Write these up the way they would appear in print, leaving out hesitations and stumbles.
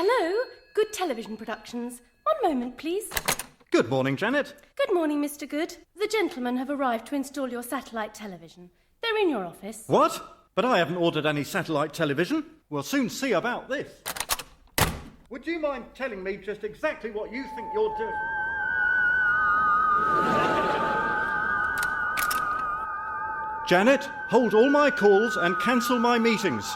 Hello, Good Television Productions. One moment, please. Good morning, Janet. Good morning, Mr. Good. The gentlemen have arrived to install your satellite television. They're in your office. What? But I haven't ordered any satellite television. We'll soon see about this. Would you mind telling me just exactly what you think you're doing? Janet, hold all my calls and cancel my meetings.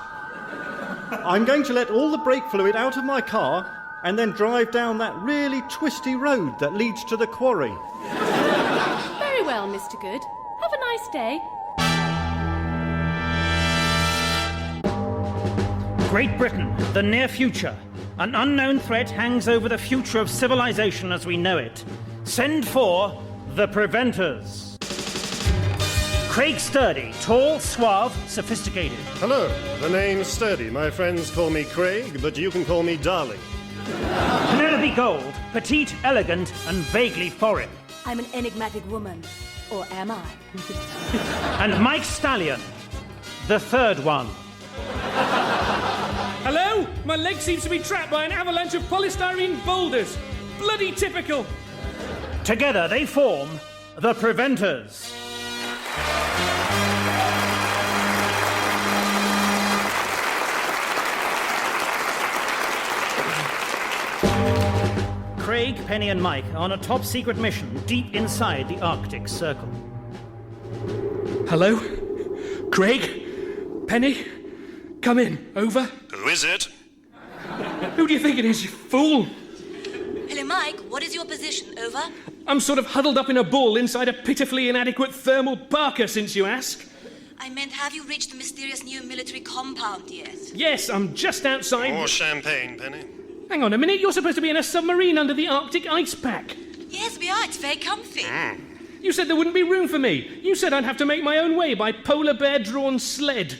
I'm going to let all the brake fluid out of my car and then drive down that really twisty road that leads to the quarry. Very well, Mr. Good. Have a nice day. Great Britain, the near future. An unknown threat hangs over the future of civilization as we know it. Send for the preventers. Craig Sturdy, tall, suave, sophisticated. Hello, the name's Sturdy. My friends call me Craig, but you can call me Darling. Penelope Cold, petite, elegant, and vaguely foreign. I'm an enigmatic woman. Or am I? And Mike Stallion, the third one. Hello? My leg seems to be trapped by an avalanche of polystyrene boulders. Bloody typical. Together they form the preventers. Craig, Penny and Mike are on a top-secret mission deep inside the Arctic Circle. Hello? Craig? Penny? Come in. Over. Who is it? Who do you think it is, you fool? Hello, Mike. What is your position? Over. I'm sort of huddled up in a ball inside a pitifully inadequate thermal parka, since you ask. I meant, have you reached the mysterious new military compound yet? Yes, I'm just outside. More champagne, Penny. Hang on a minute, you're supposed to be in a submarine under the Arctic ice pack. Yes, we are. It's very comfy. You said there wouldn't be room for me. You said I'd have to make my own way by polar bear-drawn sled.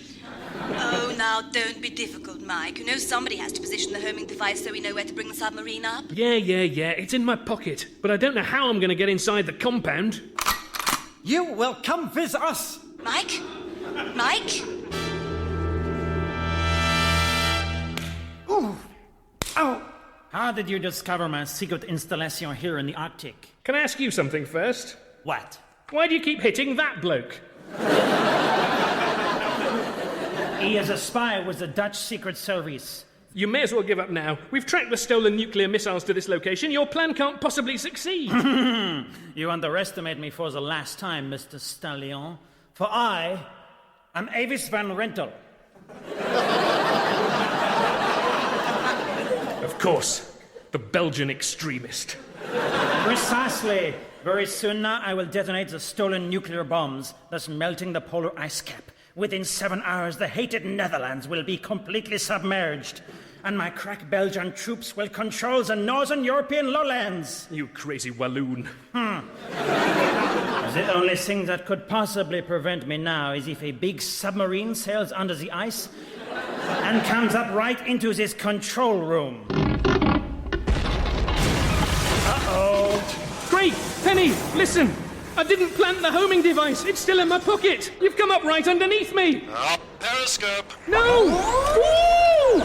Oh, now, don't be difficult, Mike. You know somebody has to position the homing device so we know where to bring the submarine up. Yeah, it's in my pocket. But I don't know how I'm going to get inside the compound. You will come visit us. Mike? Mike? Ooh. Ow. How did you discover my secret installation here in the Arctic? Can I ask you something first? What? Why do you keep hitting that bloke? He is a spy with the Dutch Secret Service. You may as well give up now. We've tracked the stolen nuclear missiles to this location. Your plan can't possibly succeed. You underestimate me for the last time, Mr. Stallion. For I am Avis Van Rentel. Of course, the Belgian extremist. Precisely. Very soon now I will detonate the stolen nuclear bombs, thus melting the polar ice cap. Within 7 hours, the hated Netherlands will be completely submerged, and my crack Belgian troops will control the northern European lowlands. You crazy Walloon. The only thing that could possibly prevent me now is if a big submarine sails under the ice and comes up right into this control room. Uh-oh. Craig, Penny, listen. I didn't plant the homing device. It's still in my pocket. You've come up right underneath me. Periscope. No! Woo!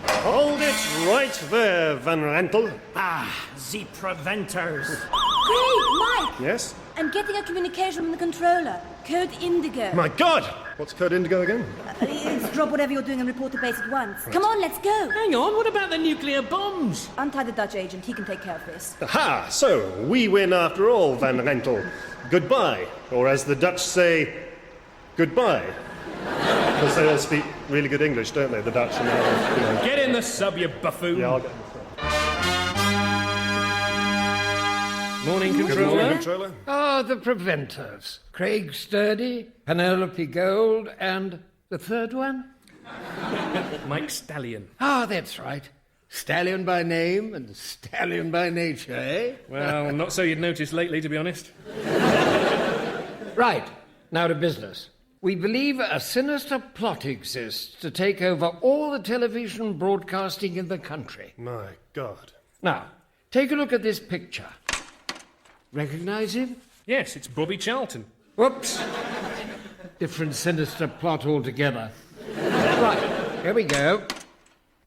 Hold it right there, Van Rentel. Ah, the preventers. Craig, Mike! Yes? I'm getting a communication from the controller. Code Indigo. My God! What's Code Indigo again? It's drop whatever you're doing and report to base at once. Come on, let's go. Hang on, what about the nuclear bombs? Untie the Dutch agent. He can take care of this. Aha! So, we win after all, Van Rentel. Goodbye. Or as the Dutch say, goodbye. Because they all speak really good English, don't they, the Dutch? And Get in the sub, you buffoon. Yeah, I'll get in the sub. Morning, Good controller. morning, Controller. Ah, the preventers. Craig Sturdy, Penelope Cold, and the third one? Mike Stallion. Ah, that's right. Stallion by name and stallion by nature, eh? Well, not so you'd noticed lately, to be honest. Right, now to business. We believe a sinister plot exists to take over all the television broadcasting in the country. My God. Now, take a look at this picture. Recognize him? Yes, it's Bobby Charlton. Whoops. Different sinister plot altogether. Right, here we go.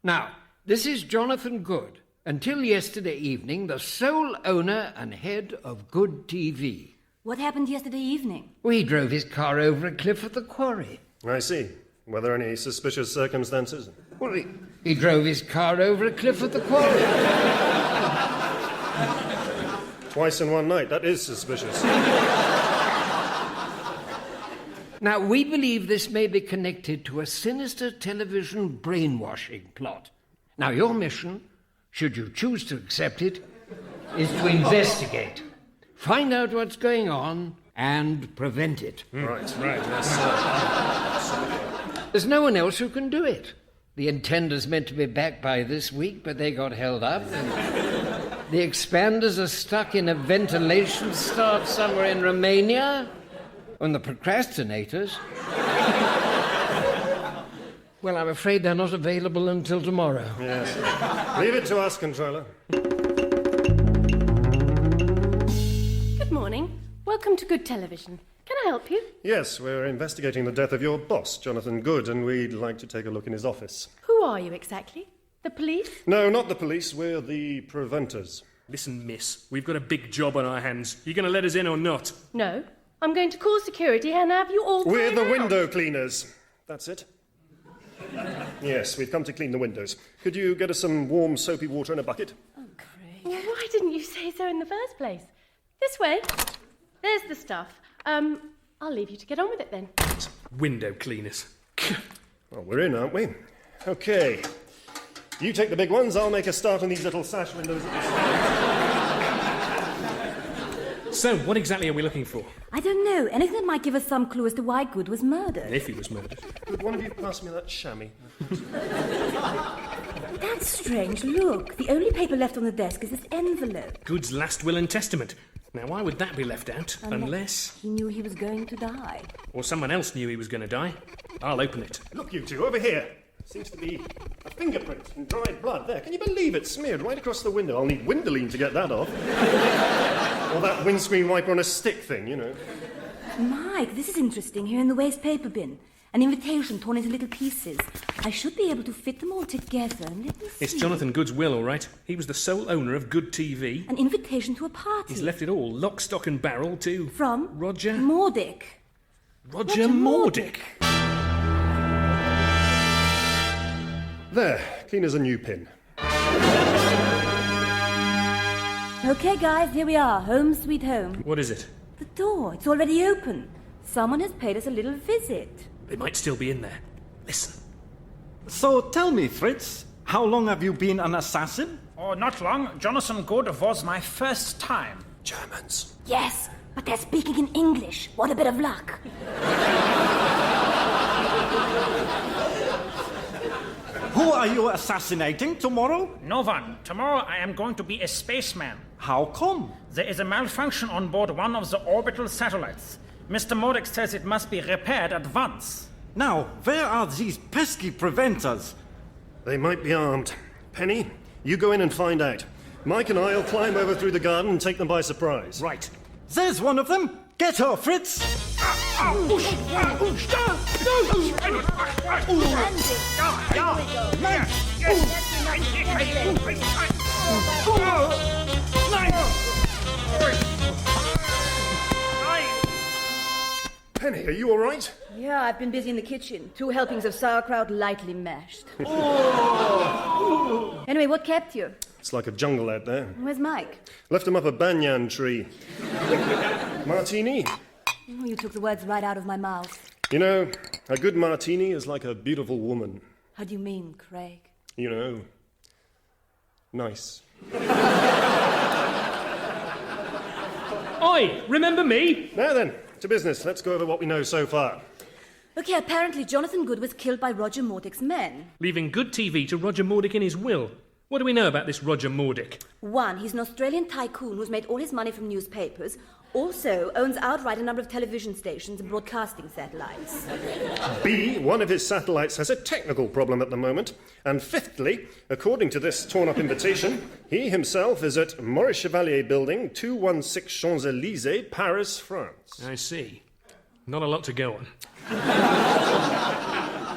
Now, this is Jonathan Good, until yesterday evening the sole owner and head of Good TV. What happened yesterday evening? We drove his car over a cliff at the quarry. I see. Were there any suspicious circumstances? Well, he drove his car over a cliff at the quarry. Twice in one night. That is suspicious. Now, we believe this may be connected to a sinister television brainwashing plot. Now, your mission, should you choose to accept it, is to investigate, find out what's going on, and prevent it. Right, yes. There's no one else who can do it. The intenders meant to be back by this week, but they got held up. And the expanders are stuck in a ventilation start somewhere in Romania. And the procrastinators... well, I'm afraid they're not available until tomorrow. Yes. Leave it to us, Controller. Good morning. Welcome to Good Television. Can I help you? Yes, we're investigating the death of your boss, Jonathan Good, and we'd like to take a look in his office. Who are you exactly? The police? No, not the police. We're the preventers. Listen, miss, we've got a big job on our hands. You going to let us in or not? No. I'm going to call security and have you all We're thrown the out. window cleaners. That's it. Yes, we've come to clean the windows. Could you get us some warm, soapy water in a bucket? Well, why didn't you say so in the first place? This way. There's the stuff. I'll leave you to get on with it then. Window cleaners. Well, we're in, aren't we? Okay. You take the big ones, I'll make a start on these little sash windows at the So, what exactly are we looking for? I don't know. Anything that might give us some clue as to why Good was murdered. If he was murdered. Could one of you pass me that chamois? That's strange. Look, the only paper left on the desk is this envelope. Good's last will and testament. Now, why would that be left out? Unless... He knew he was going to die. Or someone else knew he was going to die. I'll open it. Look, you two, over here. Seems to be a fingerprint and dried blood there. Can you believe it? Smeared right across the window. I'll need Windoline to get that off. Or that windscreen wiper on a stick thing, you know. Mike, this is interesting. Here in the waste paper bin. An invitation torn into little pieces. I should be able to fit them all together. Let me see. It's Jonathan Good's will, all right. He was the sole owner of Good TV. An invitation to a party. He's left it all, lock, stock and barrel, to... From? Roger... Mordick. Roger Mordick. There, clean as a new pin. Okay, guys, here we are. Home sweet home. What is it? The door. It's already open. Someone has paid us a little visit. They might still be in there. Listen. So tell me, Fritz, how long have you been an assassin? Oh, not long. Jonathan Good was my first time. Germans. Yes, but they're speaking in English. What a bit of luck. Who are you assassinating tomorrow? No one. Tomorrow I am going to be a spaceman. How come? There is a malfunction on board one of the orbital satellites. Mr. Mordick says it must be repaired at once. Now, where are these pesky preventers? They might be armed. Penny, you go in and find out. Mike and I'll climb over through the garden and take them by surprise. Right. There's one of them! Get her, Fritz! Penny, are you all right? Yeah, I've been busy in the kitchen. 2 helpings of sauerkraut lightly mashed. Anyway, what kept you? It's like a jungle out there. Where's Mike? Left him up a banyan tree. Martini? Oh, you took the words right out of my mouth. You know, a good martini is like a beautiful woman. How do you mean, Craig? You know, nice. Oi, remember me? Now then, to business. Let's go over what we know so far. Okay, apparently Jonathan Good was killed by Roger Mordick's men. Leaving Good TV to Roger Mordick in his will. What do we know about this Roger Mordick? 1, he's an Australian tycoon who's made all his money from newspapers, also owns outright a number of television stations and broadcasting satellites. B, one of his satellites has a technical problem at the moment. And fifthly, according to this torn-up invitation, he himself is at Maurice Chevalier Building, 216 Champs-Élysées, Paris, France. I see. Not a lot to go on.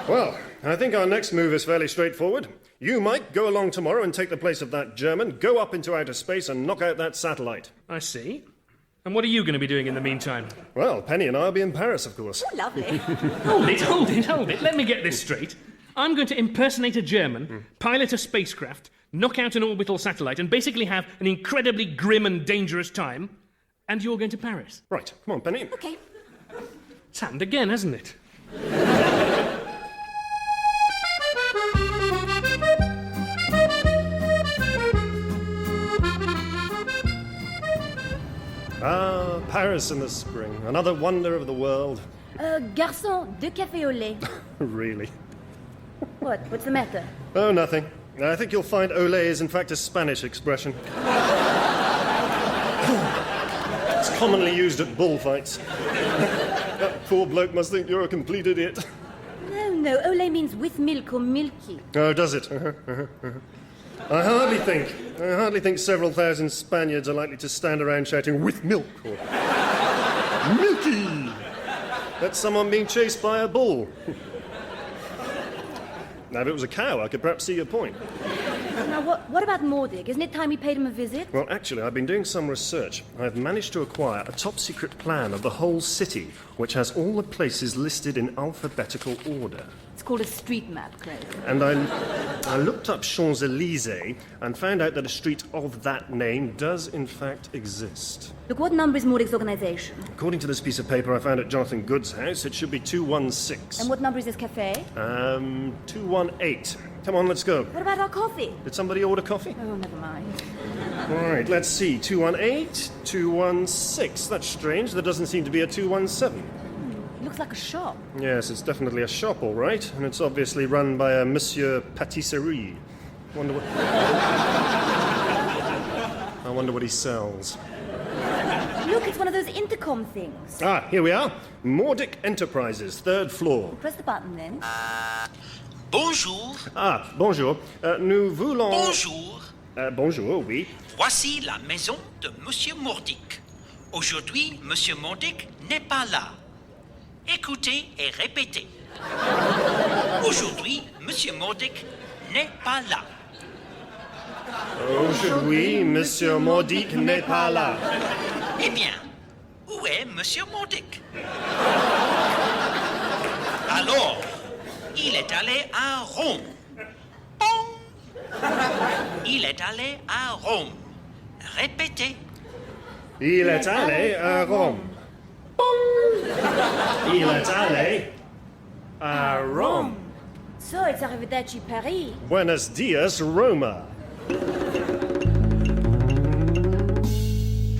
Well, I think our next move is fairly straightforward. You, Mike, go along tomorrow and take the place of that German, go up into outer space and knock out that satellite. I see. And what are you going to be doing in the meantime? Well, Penny and I will be in Paris, of course. Oh, lovely. Hold it. Let me get this straight. I'm going to impersonate a German, pilot a spacecraft, knock out an orbital satellite, and basically have an incredibly grim and dangerous time. And you're going to Paris. Right, come on, Penny. Okay. It's happened again, hasn't it? Ah, Paris in the spring. Another wonder of the world. Garçon, 2 cafés au lait. Really? What? What's the matter? Oh, nothing. I think you'll find olé is in fact a Spanish expression. It's commonly used at bullfights. That poor bloke must think you're a complete idiot. No, au lait means with milk or milky. Oh, does it? I hardly think several thousand Spaniards are likely to stand around shouting, with milk, or milky! That's someone being chased by a bull. Now, if it was a cow, I could perhaps see your point. Now, what about Mordick? Isn't it time we paid him a visit? Well, actually, I've been doing some research. I've managed to acquire a top-secret plan of the whole city, which has all the places listed in alphabetical order. It's called a street map, Craig. And I looked up Champs-Élysées and found out that a street of that name does, in fact, exist. Look, what number is Mordick's organisation? According to this piece of paper I found at Jonathan Good's house, it should be 216. And what number is this cafe? 218. Come on, let's go. What about our coffee? Did somebody order coffee? Oh, never mind. All right, let's see. 218, 216. That's strange. There doesn't seem to be a 217. It looks like a shop. Yes, it's definitely a shop, all right. And it's obviously run by a Monsieur Patisserie. I wonder what he sells. Look, it's one of those intercom things. Ah, here we are. Mordick Enterprises, 3rd floor. Press the button, then. Bonjour. Ah, bonjour. Nous voulons... Bonjour. Bonjour, oui. Voici la maison de Monsieur Mordick. Aujourd'hui, Monsieur Mordick n'est pas là. Écoutez et répétez. Aujourd'hui, Monsieur Mordick n'est pas là. Aujourd'hui, Monsieur Mordick n'est pas là. Eh bien, où est Monsieur Mordick? Alors, il est allé à Rome. Bon. Il est allé à Rome. Répétez. Il est allé à Rome. Il est allé à Rome. So, it's Arrivederci Paris. Buenos dias, Roma.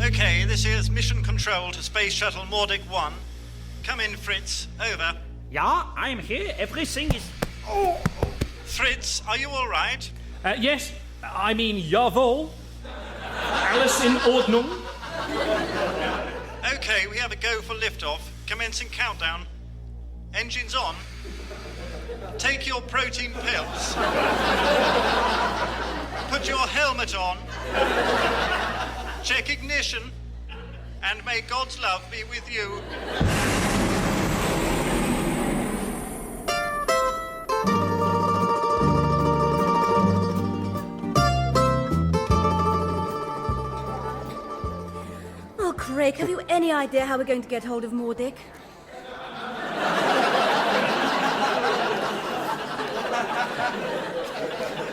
Okay, this is Mission Control to Space Shuttle Mordick 1. Come in, Fritz. Over. Yeah, I'm here. Everything is... Fritz, are you all right? Yes, I mean, jawohl. Alice in Ordnung. Okay, we have a go for liftoff. Commencing countdown. Engines on. Take your protein pills. Put your helmet on. Check ignition. And may God's love be with you. Oh, Craig, have you any idea how we're going to get hold of Mordick?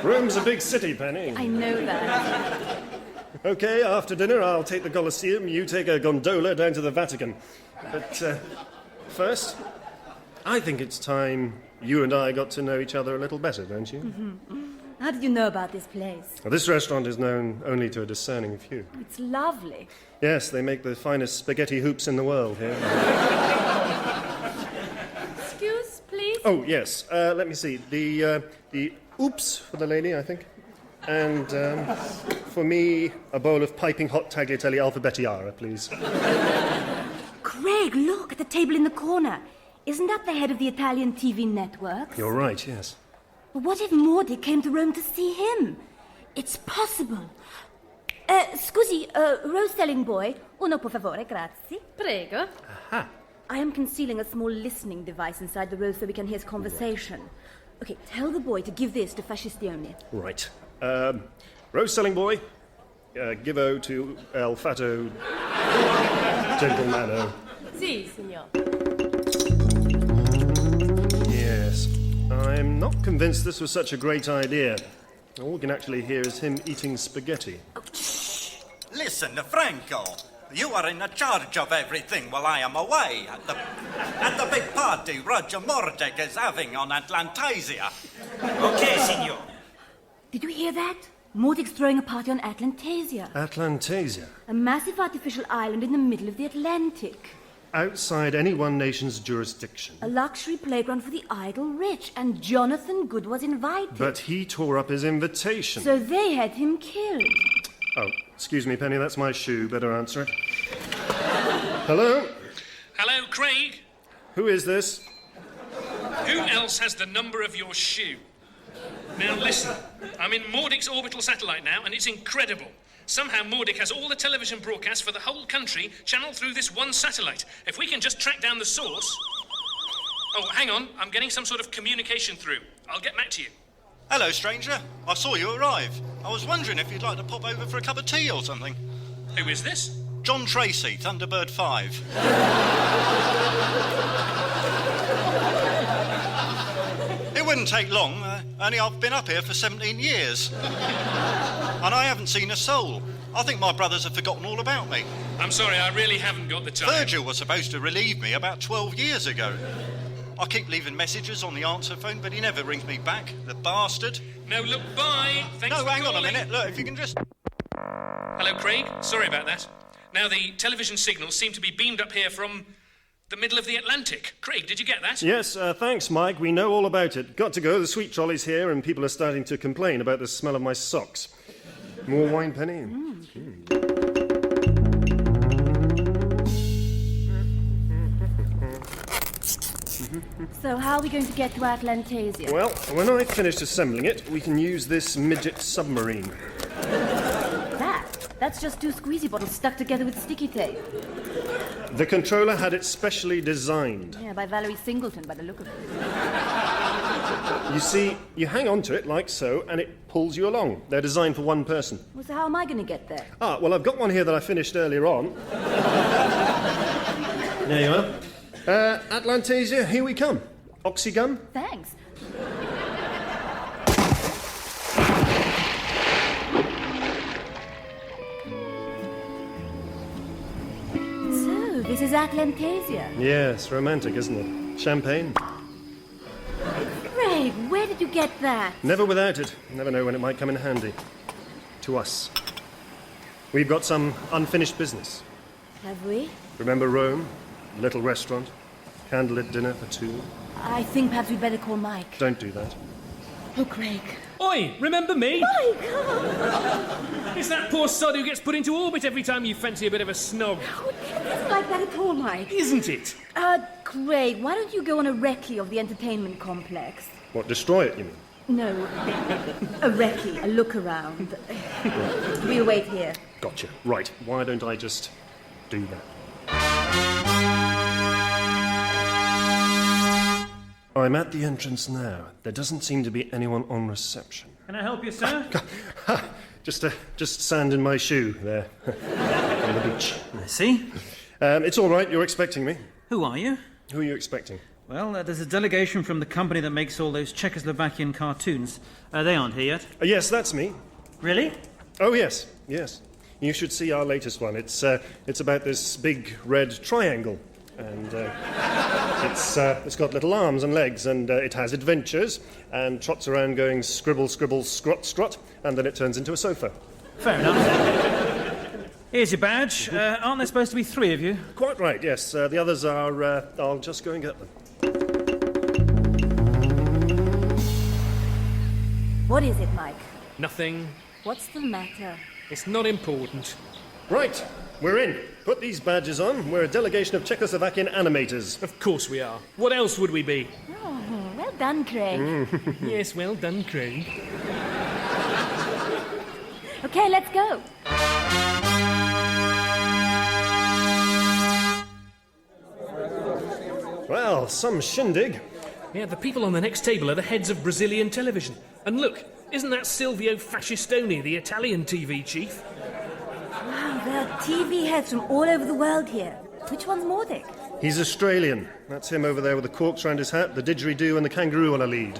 Rome's a big city, Penny. I know that. Okay, after dinner, I'll take the Colosseum, you take a gondola down to the Vatican. But first, I think it's time you and I got to know each other a little better, don't you? Mm-hmm. How did you know about this place? Well, this restaurant is known only to a discerning few. It's lovely. Yes, they make the finest spaghetti hoops in the world here. Excuse, please? Oh, yes. Let me see. The oops for the lady, I think. And for me, a bowl of piping hot tagliatelle alphabetiara, please. Craig, look at the table in the corner. Isn't that the head of the Italian TV network? You're right, yes. But what if Mordick came to Rome to see him? It's possible. Scusi, rose selling boy. Uno, por favore, grazie. Prego. I am concealing a small listening device inside the rose so we can hear his conversation. Okay, tell the boy to give this to Fascistione. Right. Rose selling boy, give-o to El Fato Gentlemano. Si, signor. Yes. I'm not convinced this was such a great idea. All we can actually hear is him eating spaghetti. Listen, Franco. You are in charge of everything while I am away at the big party Roger Mordick is having on Atlantasia. Okay, signor. Did you hear that? Mordick's throwing a party on Atlantasia. Atlantasia? A massive artificial island in the middle of the Atlantic. Outside any one nation's jurisdiction. A luxury playground for the idle rich, and Jonathan Good was invited. But he tore up his invitation. So they had him killed. Oh, excuse me, Penny, that's my shoe. Better answer it. Hello? Hello, Craig. Who is this? Who else has the number of your shoe? Now listen, I'm in Mordick's orbital satellite now, and it's incredible. Somehow Mordick has all the television broadcasts for the whole country channeled through this one satellite. If we can just track down the source... Oh, hang on, I'm getting some sort of communication through. I'll get back to you. Hello, stranger. I saw you arrive. I was wondering if you'd like to pop over for a cup of tea or something. Who is this? John Tracy, Thunderbird 5. It wouldn't take long, only I've been up here for 17 years. And I haven't seen a soul. I think my brothers have forgotten all about me. I'm sorry, I really haven't got the time. Virgil was supposed to relieve me about 12 years ago. I keep leaving messages on the answer phone, but he never rings me back, the bastard. No, look, bye. Thanks No, for hang on a calling. minute. Look, if you can just... Hello, Craig. Sorry about that. Now, the television signals seem to be beamed up here from the middle of the Atlantic. Craig, did you get that? Yes, thanks, Mike. We know all about it. Got to go. The sweet trolley's here, and people are starting to complain about the smell of my socks. More wine, Penny? So how are we going to get to Atlantasia? Well, when I've finished assembling it, we can use this midget submarine. That's just 2 squeezy bottles stuck together with sticky tape. The controller had it specially designed. Yeah, by Valerie Singleton, by the look of it. You see, you hang on to it like so, and it pulls you along. They're designed for one person. Well, so how am I going to get there? Ah, well, I've got one here that I finished earlier on. There you are. Atlantasia, here we come. Oxygun? Thanks. So, this is Atlantasia. Yes, romantic, isn't it? Champagne? Craig, where did you get that? Never without it. Never know when it might come in handy. To us. We've got some unfinished business. Have we? Remember Rome? Little restaurant? Candlelit dinner for 2? I think perhaps we'd better call Mike. Don't do that. Oh, Craig. Oi, remember me? Mike! It's that poor sod who gets put into orbit every time you fancy a bit of a snog. Oh, it's like that at all, Mike. Isn't it? Craig, why don't you go on a recce of the entertainment complex? What, destroy it, you mean? No, a recce, a look around. We'll wait here. Gotcha. Right. Why don't I just do that? I'm at the entrance now. There doesn't seem to be anyone on reception. Can I help you, sir? Just sand in my shoe there on the beach. I see. It's all right. You're expecting me. Who are you? Who are you expecting? Well, there's a delegation from the company that makes all those Czechoslovakian cartoons. They aren't here yet. Yes, that's me. Really? Oh, yes. You should see our latest one. It's about this big red triangle. And it's got little arms and legs, and it has adventures, and trots around going scribble, scribble, scrot, scrot, and then it turns into a sofa. Fair enough. Here's your badge. Aren't there supposed to be 3 of you? Quite right, yes. The others are... I'll just go and get them. What is it, Mike? Nothing. What's the matter? It's not important. Right, we're in. Put these badges on. We're a delegation of Czechoslovakian animators. Of course we are. What else would we be? Oh, well done, Craig. Yes, well done, Craig. Okay, let's go. Well, some shindig. Yeah, the people on the next table are the heads of Brazilian television. And look, isn't that Silvio Fascistoni, the Italian TV chief? Wow, there are TV heads from all over the world here. Which one's Mordic? He's Australian. That's him over there with the corks round his hat, the didgeridoo and the kangaroo on a lead.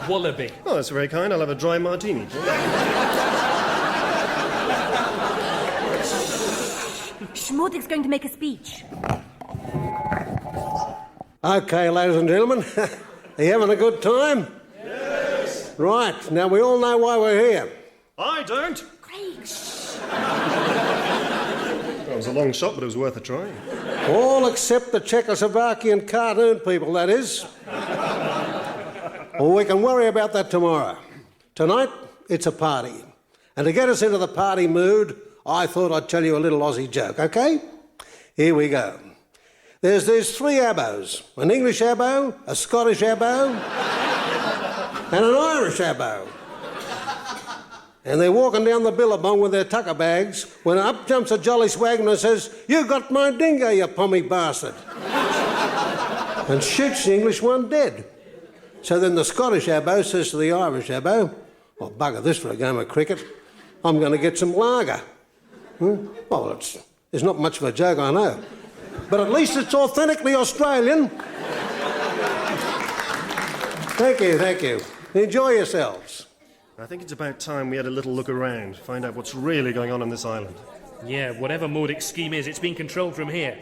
Wallaby. Oh, that's very kind. I'll have a dry martini. Mordic's going to make a speech. OK, ladies and gentlemen, are you having a good time? Yes. Right, now we all know why we're here. I don't. Craig, That was a long shot, but it was worth a try. All except the Czechoslovakian cartoon people, that is. Well, we can worry about that tomorrow. Tonight, it's a party. And to get us into the party mood, I thought I'd tell you a little Aussie joke, OK? Here we go. There's these three abos. An English abo, a Scottish abo, and an Irish abo. And they're walking down the billabong with their tucker bags when up jumps a jolly swagman and says, "You got my dingo, you pommy bastard," and shoots the English one dead. So then the Scottish abo says to the Irish abo, "Well, bugger this for a game of cricket. I'm going to get some lager." Well, it's not much of a joke, I know. But at least it's authentically Australian. Thank you. Enjoy yourselves. I think it's about time we had a little look around, find out what's really going on this island. Yeah, whatever Mordic's scheme is, it's being controlled from here.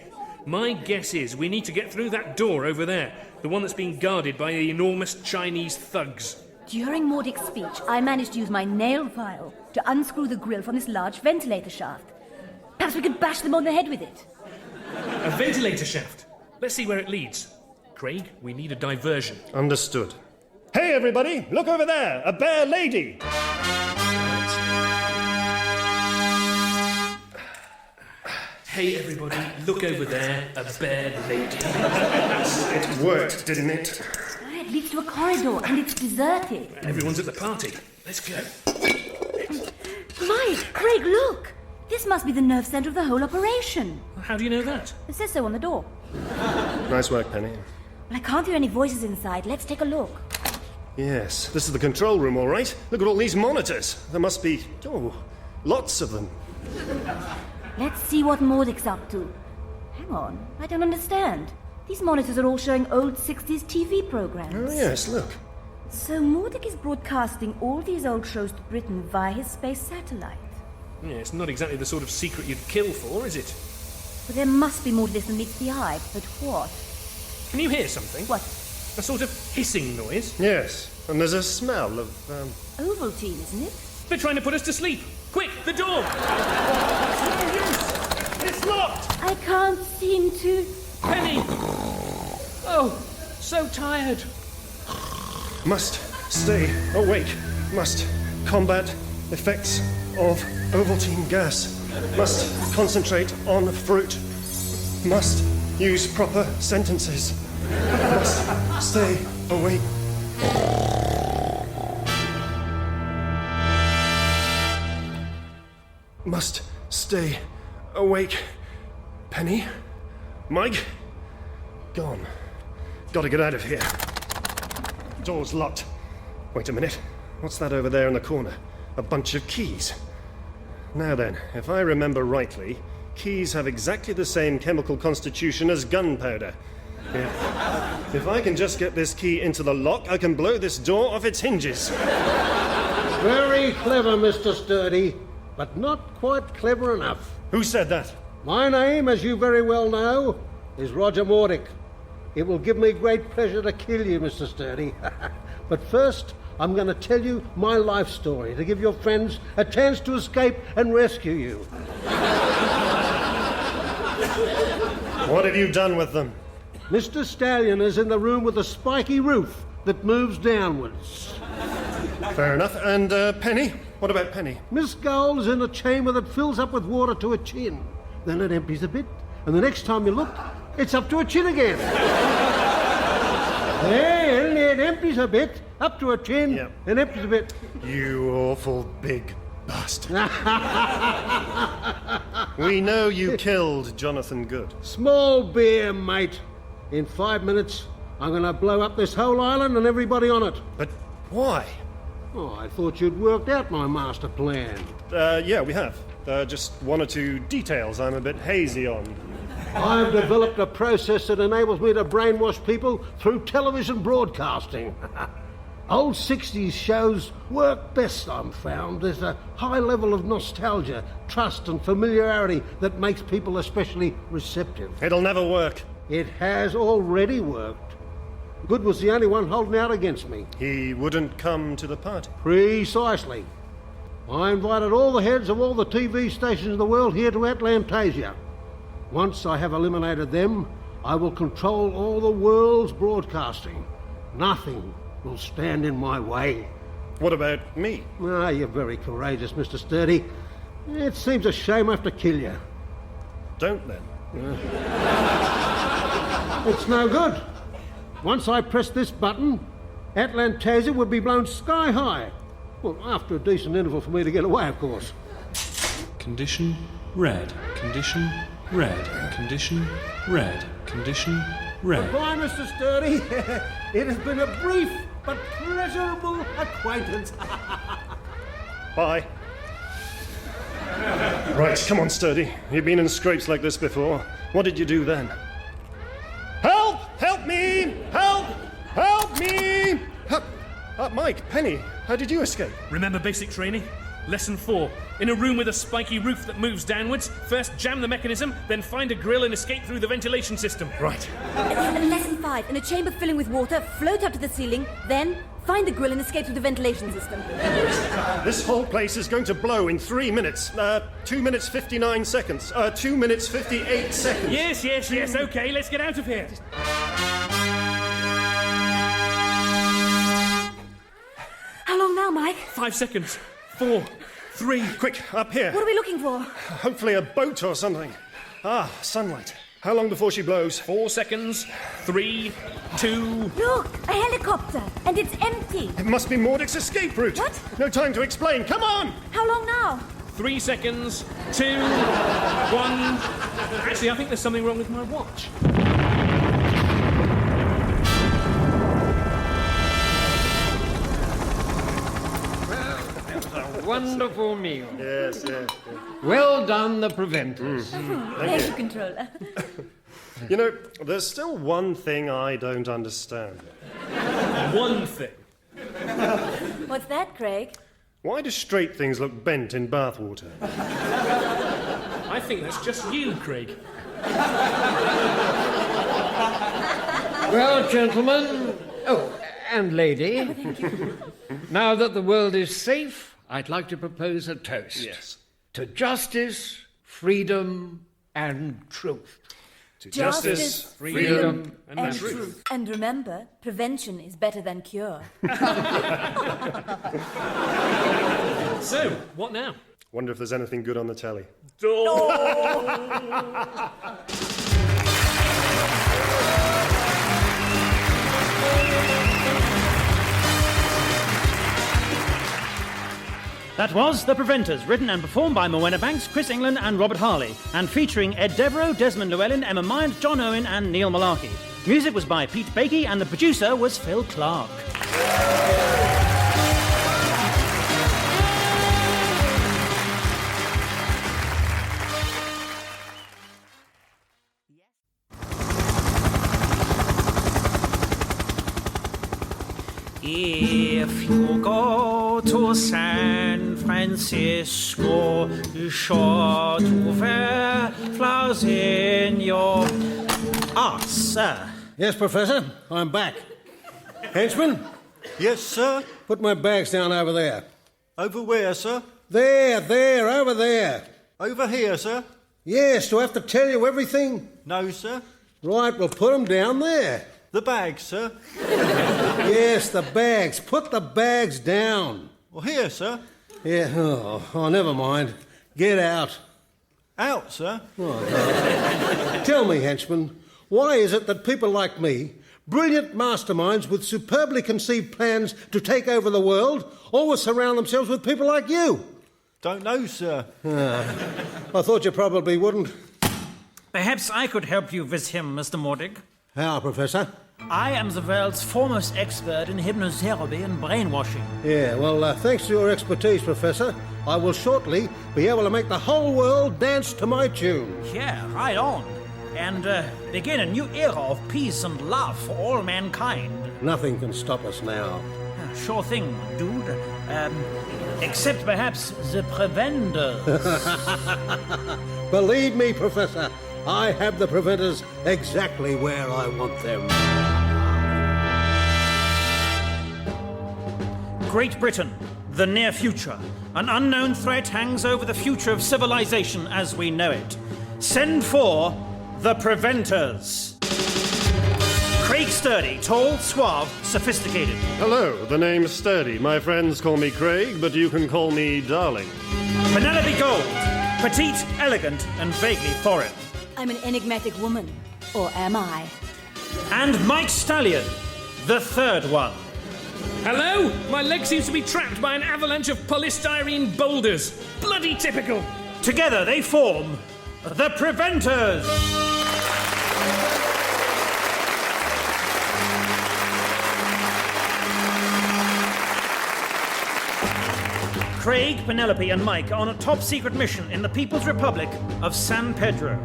My guess is we need to get through that door over there, the one that's being guarded by the enormous Chinese thugs. During Mordic's speech, I managed to use my nail file to unscrew the grill from this large ventilator shaft. Perhaps we could bash them on the head with it. A ventilator shaft. Let's see where it leads. Craig, we need a diversion. Understood. Hey, everybody, look over there, a bear lady. Hey, everybody, look over there, a bear lady. It worked, didn't it? It leads to a corridor, and it's deserted. Everyone's at the party. Let's go. Mike, Craig, look! This must be the nerve centre of the whole operation. How do you know that? It says so on the door. Nice work, Penny. Well, I can't hear any voices inside. Let's take a look. Yes, this is the control room, all right. Look at all these monitors. There must be, lots of them. Let's see what Mordic's up to. Hang on, I don't understand. These monitors are all showing old 60s TV programs. Oh, yes, look. So Mordic is broadcasting all these old shows to Britain via his space satellite. Yeah, it's not exactly the sort of secret you'd kill for, is it? Well, there must be more to this than meets the eye, but what? Can you hear something? What? A sort of hissing noise? Yes, and there's a smell of, Ovaltine, isn't it? They're trying to put us to sleep. Quick, the door! It's locked! I can't seem to... Penny! Oh, so tired. Must stay awake. Must combat effects of Ovaltine gas. Must concentrate on fruit. Must use proper sentences. Must stay awake. Must stay awake. Penny? Mike? Gone. Gotta get out of here. Door's locked. Wait a minute. What's that over there in the corner? A bunch of keys. Now then, if I remember rightly, keys have exactly the same chemical constitution as gunpowder. If I can just get this key into the lock, I can blow this door off its hinges. Very clever, Mr. Sturdy, but not quite clever enough. Who said that? My name, as you very well know, is Roger Mordic. It will give me great pleasure to kill you, Mr. Sturdy. But first, I'm going to tell you my life story to give your friends a chance to escape and rescue you. What have you done with them? Mr. Stallion is in the room with a spiky roof that moves downwards. Fair enough. And Penny? What about Penny? Miss Gold is in a chamber that fills up with water to her chin. Then it empties a bit, and the next time you look, it's up to her chin again. Then it empties a bit, up to her chin, and empties a bit. You awful big bastard. We know you killed Jonathan Good. Small beer, mate. In 5 minutes, I'm going to blow up this whole island and everybody on it. But why? Oh, I thought you'd worked out my master plan. Yeah, we have. Just one or two details I'm a bit hazy on. I've developed a process that enables me to brainwash people through television broadcasting. Old 60s shows work best, I'm found. There's a high level of nostalgia, trust and familiarity that makes people especially receptive. It'll never work. It has already worked. Good was the only one holding out against me. He wouldn't come to the party. Precisely. I invited all the heads of all the TV stations in the world here to Atlantasia. Once I have eliminated them, I will control all the world's broadcasting. Nothing will stand in my way. What about me? Ah, you're very courageous, Mr. Sturdy. It seems a shame I have to kill you. Don't then. It's no good. Once I press this button, Atlantasia would be blown sky high. Well, after a decent interval for me to get away, of course. Condition red. Condition red. Condition red. Condition red. Goodbye, Mr. Sturdy. It has been a brief but pleasurable acquaintance. Bye. Right, come on, Sturdy. You've been in scrapes like this before. What did you do then? Help! Help me! Help! Help me! Mike, Penny, how did you escape? Remember basic training? Lesson 4. In a room with a spiky roof that moves downwards, first jam the mechanism, then find a grill and escape through the ventilation system. Right. And lesson 5. In a chamber filling with water, float up to the ceiling, then find the grill and escape through the ventilation system. This whole place is going to blow in 3 minutes. 2 minutes 59 seconds. 2 minutes 58 seconds. Yes. Okay, let's get out of here. How long now, Mike? 5 seconds. 4, 3. Quick, up here. What are we looking for? Hopefully a boat or something. Ah, sunlight. How long before she blows? 4 seconds. 3, 2. Look, a helicopter, and it's empty. It must be Mordic's escape route. What? No time to explain. Come on! How long now? 3 seconds. 2, 1. Actually, I think there's something wrong with my watch. Wonderful meal. Yes. Well done, the preventers. Thank you, Controller. You know, there's still one thing I don't understand. One thing. What's that, Craig? Why do straight things look bent in bathwater? I think that's just you, Craig. Well, gentlemen, and lady, now that the world is safe, I'd like to propose a toast. Yes. To justice, freedom, and truth. To justice, freedom, and truth. And remember, prevention is better than cure. So, what now? Wonder if there's anything good on the telly. That was The Preventers, written and performed by Morwenna Banks, Chris England and Robert Harley, and featuring Ed Devereaux, Desmond Llewelyn, Emma Myant, John Owen and Neil Mullarkey. Music was by Pete Bakey and the producer was Phil Clarke. If you go to San Francisco, be sure to wear flowers in your... Ah, sir. Yes, Professor, I'm back. Henchman? Yes, sir? Put my bags down over there. Over where, sir? There, over there. Over here, sir? Yes, do I have to tell you everything? No, sir. Right, we'll put them down there. The bags, sir? Yes, the bags. Put the bags down. Well, here, sir. Yeah, oh, never mind. Get out. Out, sir? Oh, tell me, henchman, why is it that people like me, brilliant masterminds with superbly conceived plans to take over the world, always surround themselves with people like you? Don't know, sir. I thought you probably wouldn't. Perhaps I could help you with him, Mr. Mordig. How, Professor? I am the world's foremost expert in hypnotherapy and brainwashing. Yeah, well, thanks to your expertise, Professor, I will shortly be able to make the whole world dance to my tune. Yeah, right on. And begin a new era of peace and love for all mankind. Nothing can stop us now. Sure thing, dude. Except perhaps the preventers. Believe me, Professor, I have the preventers exactly where I want them. Great Britain, the near future. An unknown threat hangs over the future of civilization as we know it. Send for the preventers. Craig Sturdy, tall, suave, sophisticated. Hello, the name's Sturdy. My friends call me Craig, but you can call me Darling. Penelope Cold, petite, elegant, and vaguely foreign. I'm an enigmatic woman. Or am I? And Mike Stallion, the third one. Hello? My leg seems to be trapped by an avalanche of polystyrene boulders. Bloody typical. Together they form the Preventers. Craig, Penelope, and Mike are on a top-secret mission in the People's Republic of San Pedro.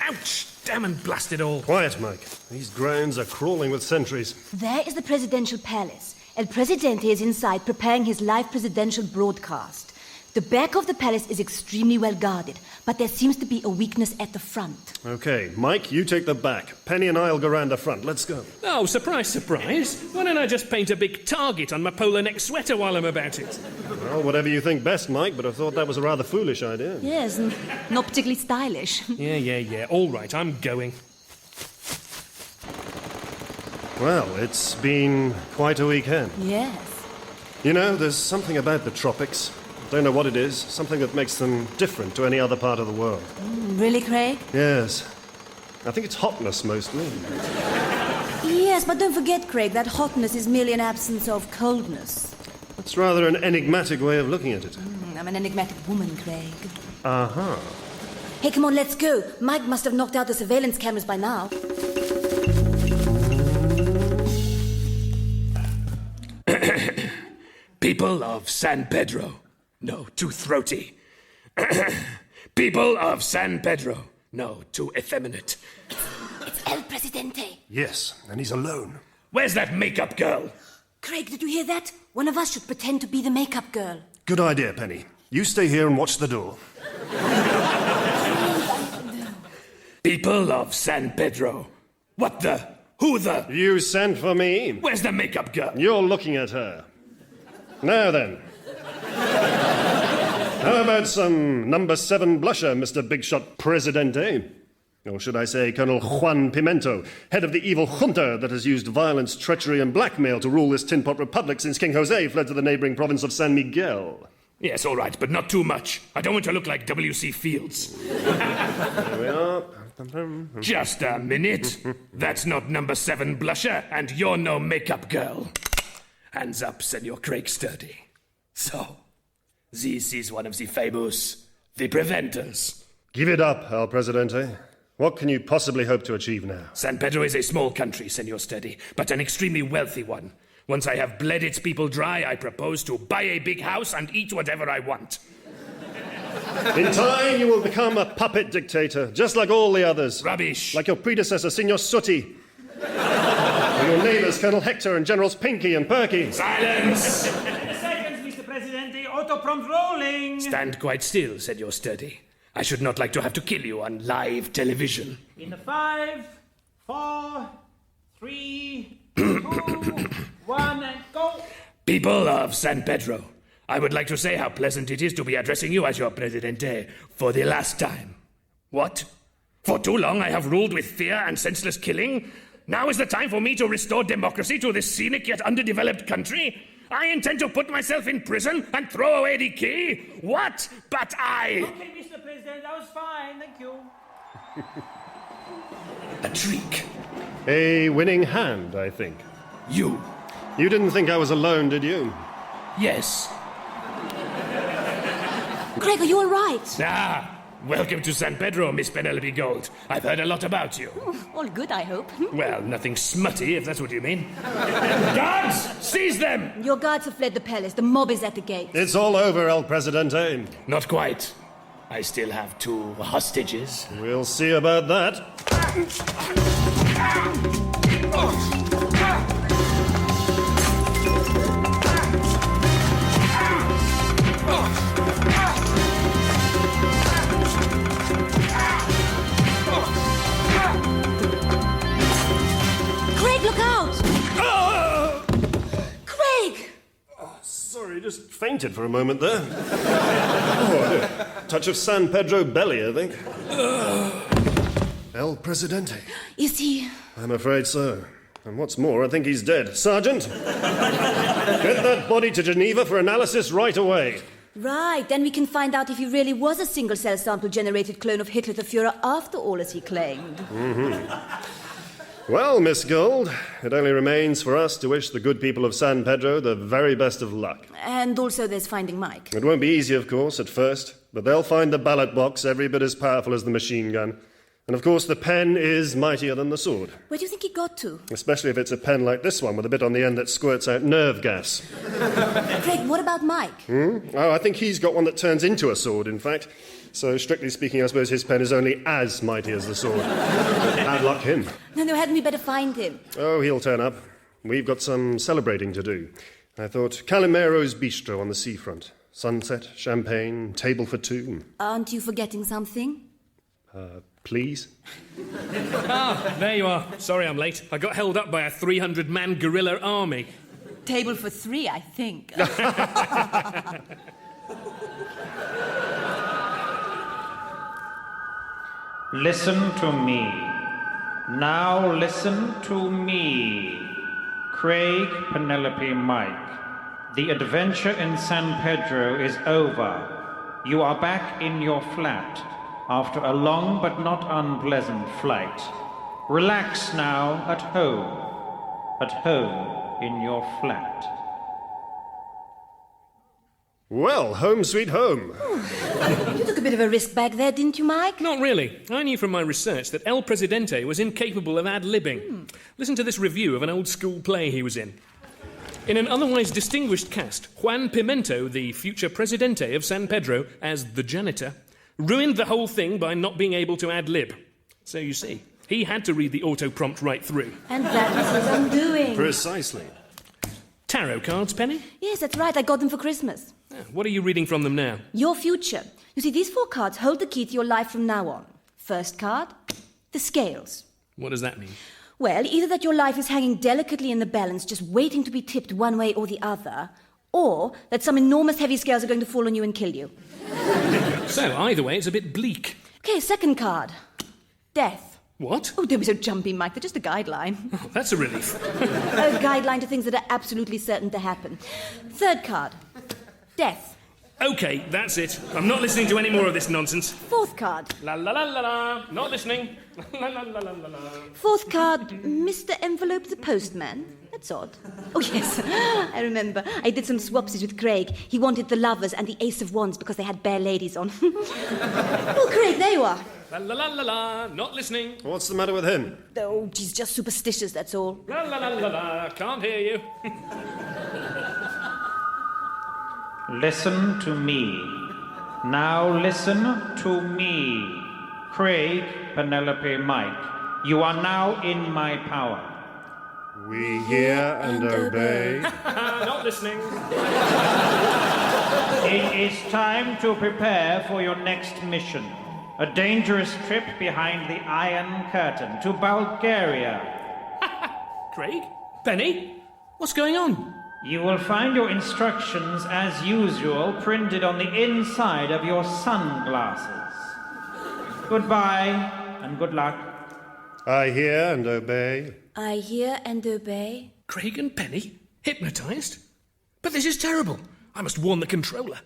Ouch! Damn and blast it all. Quiet, Mike. These grounds are crawling with sentries. There is the presidential palace. El Presidente is inside preparing his live presidential broadcast. The back of the palace is extremely well guarded, but there seems to be a weakness at the front. Okay, Mike, you take the back. Penny and I'll go round the front. Let's go. Oh, surprise, surprise. Why don't I just paint a big target on my polo-neck sweater while I'm about it? Well, whatever you think best, Mike, but I thought that was a rather foolish idea. Yes, and not particularly stylish. Yeah. All right, I'm going. Well, it's been quite a weekend. Yes. You know, there's something about the tropics. Don't know what it is. Something that makes them different to any other part of the world. Really, Craig? Yes. I think it's hotness, mostly. Yes, but don't forget, Craig, that hotness is merely an absence of coldness. That's rather an enigmatic way of looking at it. I'm an enigmatic woman, Craig. Uh-huh. Hey, come on, let's go. Mike must have knocked out the surveillance cameras by now. People of San Pedro. No, too throaty. People of San Pedro. No, too effeminate. It's El Presidente. Yes, and he's alone. Where's that makeup girl? Craig, did you hear that? One of us should pretend to be the makeup girl. Good idea, Penny. You stay here and watch the door. People of San Pedro. What the? Who the? You sent for me. Where's the makeup girl? You're looking at her. Now then. How about some number 7 blusher, Mr. Big Shot Presidente? Or should I say Colonel Juan Pimento, head of the evil junta that has used violence, treachery, and blackmail to rule this tin pot republic since King Jose fled to the neighboring province of San Miguel. Yes, all right, but not too much. I don't want to look like W.C. Fields. There we are. Just a minute. That's not number 7 blusher, and you're no makeup girl. Hands up, Senor Craig Sturdy. So, this is one of the famous, the Preventers. Give it up, El Presidente. What can you possibly hope to achieve now? San Pedro is a small country, Senor Sturdy, but an extremely wealthy one. Once I have bled its people dry, I propose to buy a big house and eat whatever I want. In time, you will become a puppet dictator, just like all the others. Rubbish. Like your predecessor, Senor Sooty. Or your neighbors, Colonel Hector and Generals Pinky and Perky. Silence! 10 seconds, Mr. Presidente. Auto-prompt rolling. Stand quite still, Senor Sturdy. I should not like to have to kill you on live television. In 5, 4, 3, 2, 1, and go. People of San Pedro, I would like to say how pleasant it is to be addressing you as your Presidente for the last time. What? For too long I have ruled with fear and senseless killing? Now is the time for me to restore democracy to this scenic yet underdeveloped country? I intend to put myself in prison and throw away the key? What? But I... Okay, Mr. President, that was fine. Thank you. A trick. A winning hand, I think. You. You didn't think I was alone, did you? Yes. Craig, are you all right? Ah, Welcome to San Pedro, Miss Penelope Cold. I've heard a lot about you. All good, I hope. Well, nothing smutty, if that's what you mean. Guards! Seize them! Your guards have fled the palace. The mob is at the gate. It's all over, El Presidente. Not quite. I still have 2 hostages. We'll see about that. Craig, look out! Craig! Sorry, just fainted for a moment there. Touch of San Pedro belly, I think. El Presidente. Is he? I'm afraid so. And what's more, I think he's dead. Sergeant! Get that body to Geneva for analysis right away. Right, then we can find out if he really was a single-cell sample-generated clone of Hitler the Führer after all, as he claimed. Well, Miss Gold, it only remains for us to wish the good people of San Pedro the very best of luck. And also there's finding Mike. It won't be easy, of course, at first, but they'll find the ballot box every bit as powerful as the machine gun. And of course, the pen is mightier than the sword. Where do you think he got to? Especially if it's a pen like this one with a bit on the end that squirts out nerve gas. Craig, what about Mike? Oh, I think he's got one that turns into a sword, in fact. So, strictly speaking, I suppose his pen is only as mighty as the sword. Bad luck him. No, hadn't we better find him? Oh, he'll turn up. We've got some celebrating to do. I thought Calimero's Bistro on the seafront. Sunset, champagne, table for 2. Aren't you forgetting something? Please? There you are. Sorry I'm late. I got held up by a 300-man guerrilla army. Table for 3, I think. Listen to me. Now listen to me. Craig, Penelope, Mike. The adventure in San Pedro is over. You are back in your flat after a long but not unpleasant flight. Relax now at home. At home in your flat. Well, home sweet home. You took a bit of a risk back there, didn't you, Mike? Not really. I knew from my research that El Presidente was incapable of ad-libbing. Listen to this review of an old school play he was in. In an otherwise distinguished cast, Juan Pimento, the future Presidente of San Pedro, as the janitor, ruined the whole thing by not being able to ad-lib. So you see, he had to read the auto-prompt right through. And that was his undoing. Precisely. Tarot cards, Penny? Yes, that's right. I got them for Christmas. What are you reading from them now? Your future. You see, these 4 cards hold the key to your life from now on. First card, the scales. What does that mean? Well, either that your life is hanging delicately in the balance, just waiting to be tipped one way or the other, or that some enormous heavy scales are going to fall on you and kill you. So, either way, it's a bit bleak. Okay, second card, death. What? Oh, don't be so jumpy, Mike. They're just a guideline. Oh, that's a relief. A guideline to things that are absolutely certain to happen. Third card, death. OK, that's it. I'm not listening to any more of this nonsense. Fourth card. La la la la la. Not listening. La la la la la la. Fourth card, Mr. Envelope the Postman. That's odd. Oh, yes. I remember. I did some swapsies with Craig. He wanted the lovers and the Ace of Wands because they had bare ladies on. Oh, Craig, there you are. La la la la la. Not listening. What's the matter with him? Oh, he's just superstitious, that's all. La la la la la. Can't hear you. Listen to me. Now listen to me. Craig, Penelope, Mike. You are now in my power. We hear and obey. Not listening. It is time to prepare for your next mission. A dangerous trip behind the Iron Curtain to Bulgaria. Craig? Penny? What's going on? You will find your instructions, as usual, printed on the inside of your sunglasses. Goodbye, and good luck. I hear and obey. I hear and obey. Craig and Penny? Hypnotised? But this is terrible. I must warn the controller.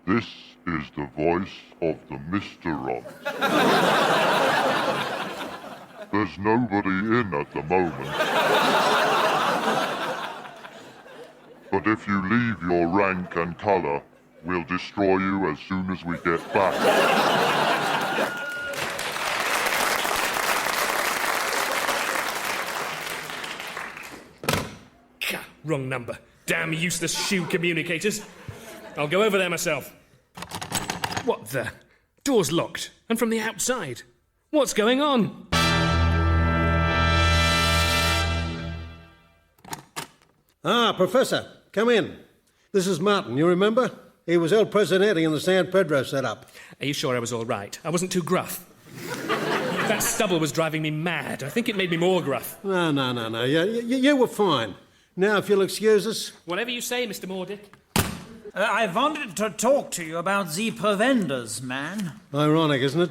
This is the voice of the Mr. Ron. There's nobody in at the moment. But if you leave your rank and colour, we'll destroy you as soon as we get back. Wrong number. Damn useless shoe communicators. I'll go over there myself. What the? Door's locked, and from the outside. What's going on? Ah, Professor, come in. This is Martin, you remember? He was El Presidente in the San Pedro setup. Are you sure I was all right? I wasn't too gruff. That stubble was driving me mad. I think it made me more gruff. No. You were fine. Now, if you'll excuse us. Whatever you say, Mr. Mordick. I wanted to talk to you about the preventers, man. Ironic, isn't it?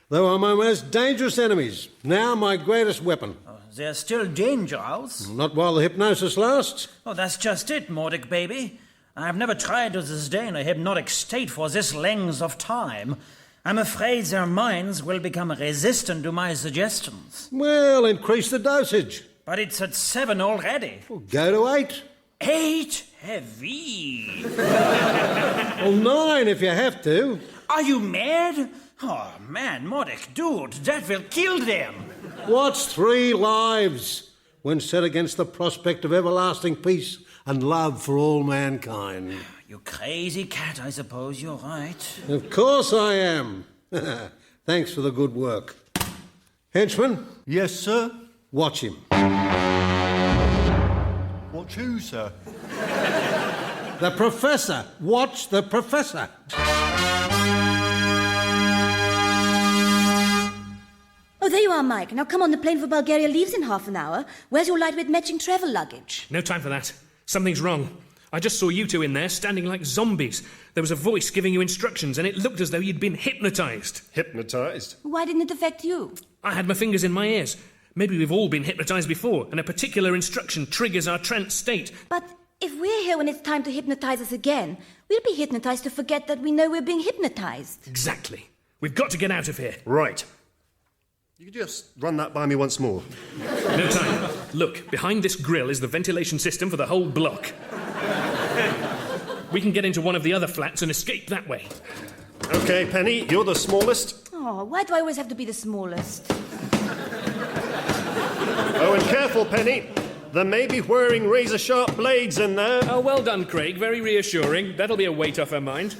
They were my most dangerous enemies. Now my greatest weapon. They're still dangerous. Not while the hypnosis lasts. Oh, that's just it, Mordick baby. I've never tried to sustain a hypnotic state for this length of time. I'm afraid their minds will become resistant to my suggestions. Well, increase the dosage. But it's at 7 already. Well, go to 8. 8? Heavy. Well, 9 if you have to. Are you mad? Oh, man, Mordick, dude, that will kill them. What's 3 lives when set against the prospect of everlasting peace and love for all mankind? You crazy cat, I suppose you're right. Of course I am. Thanks for the good work. Henchman? Yes, sir? Watch him. Watch who, sir? The Professor. Watch the Professor. Oh, there you are, Mike. Now come on, the plane for Bulgaria leaves in half an hour. Where's your lightweight matching travel luggage? No time for that. Something's wrong. I just saw you two in there, standing like zombies. There was a voice giving you instructions, and it looked as though you'd been hypnotised. Hypnotised? Why didn't it affect you? I had my fingers in my ears. Maybe we've all been hypnotised before, and a particular instruction triggers our trance state. But if we're here when it's time to hypnotise us again, we'll be hypnotised to forget that we know we're being hypnotised. Exactly. We've got to get out of here. Right. You could just run that by me once more. No time. Look, behind this grill is the ventilation system for the whole block. We can get into one of the other flats and escape that way. OK, Penny, you're the smallest. Oh, why do I always have to be the smallest? Oh, and careful, Penny. There may be whirring razor-sharp blades in there. Oh, well done, Craig. Very reassuring. That'll be a weight off her mind.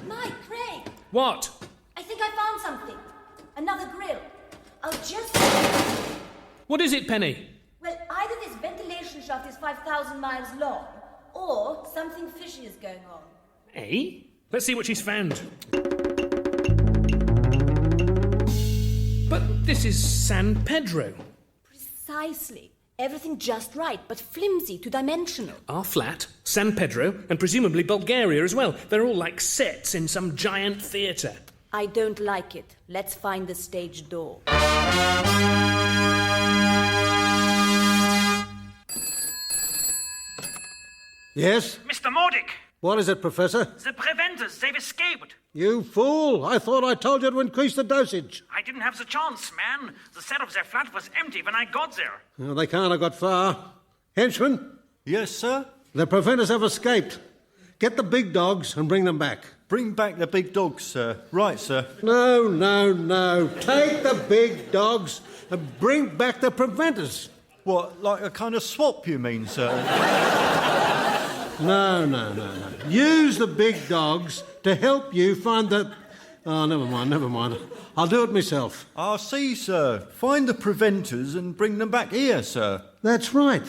Mike, Craig! What? I think I found something. Another grill. I'll just... What is it, Penny? Well, either this ventilation shaft is 5,000 miles long, or something fishy is going on. Eh? Let's see what she's found. But this is San Pedro. Precisely. Everything just right, but flimsy, two-dimensional. Our flat, San Pedro, and presumably Bulgaria as well. They're all like sets in some giant theatre. I don't like it. Let's find the stage door. Yes? Mr. Mordick! What is it, Professor? The preventers, they've escaped. You fool! I thought I told you to increase the dosage. I didn't have the chance, man. The set of their flat was empty when I got there. Oh, they can't have got far. Henchman? Yes, sir? The preventers have escaped. Get the big dogs and bring them back. Bring back the big dogs, sir. Right, sir. No. Take the big dogs and bring back the preventers. What, like a kind of swap, you mean, sir? No. Use the big dogs to help you find the... Oh, never mind. I'll do it myself. I see, sir. Find the preventers and bring them back here, sir. That's right.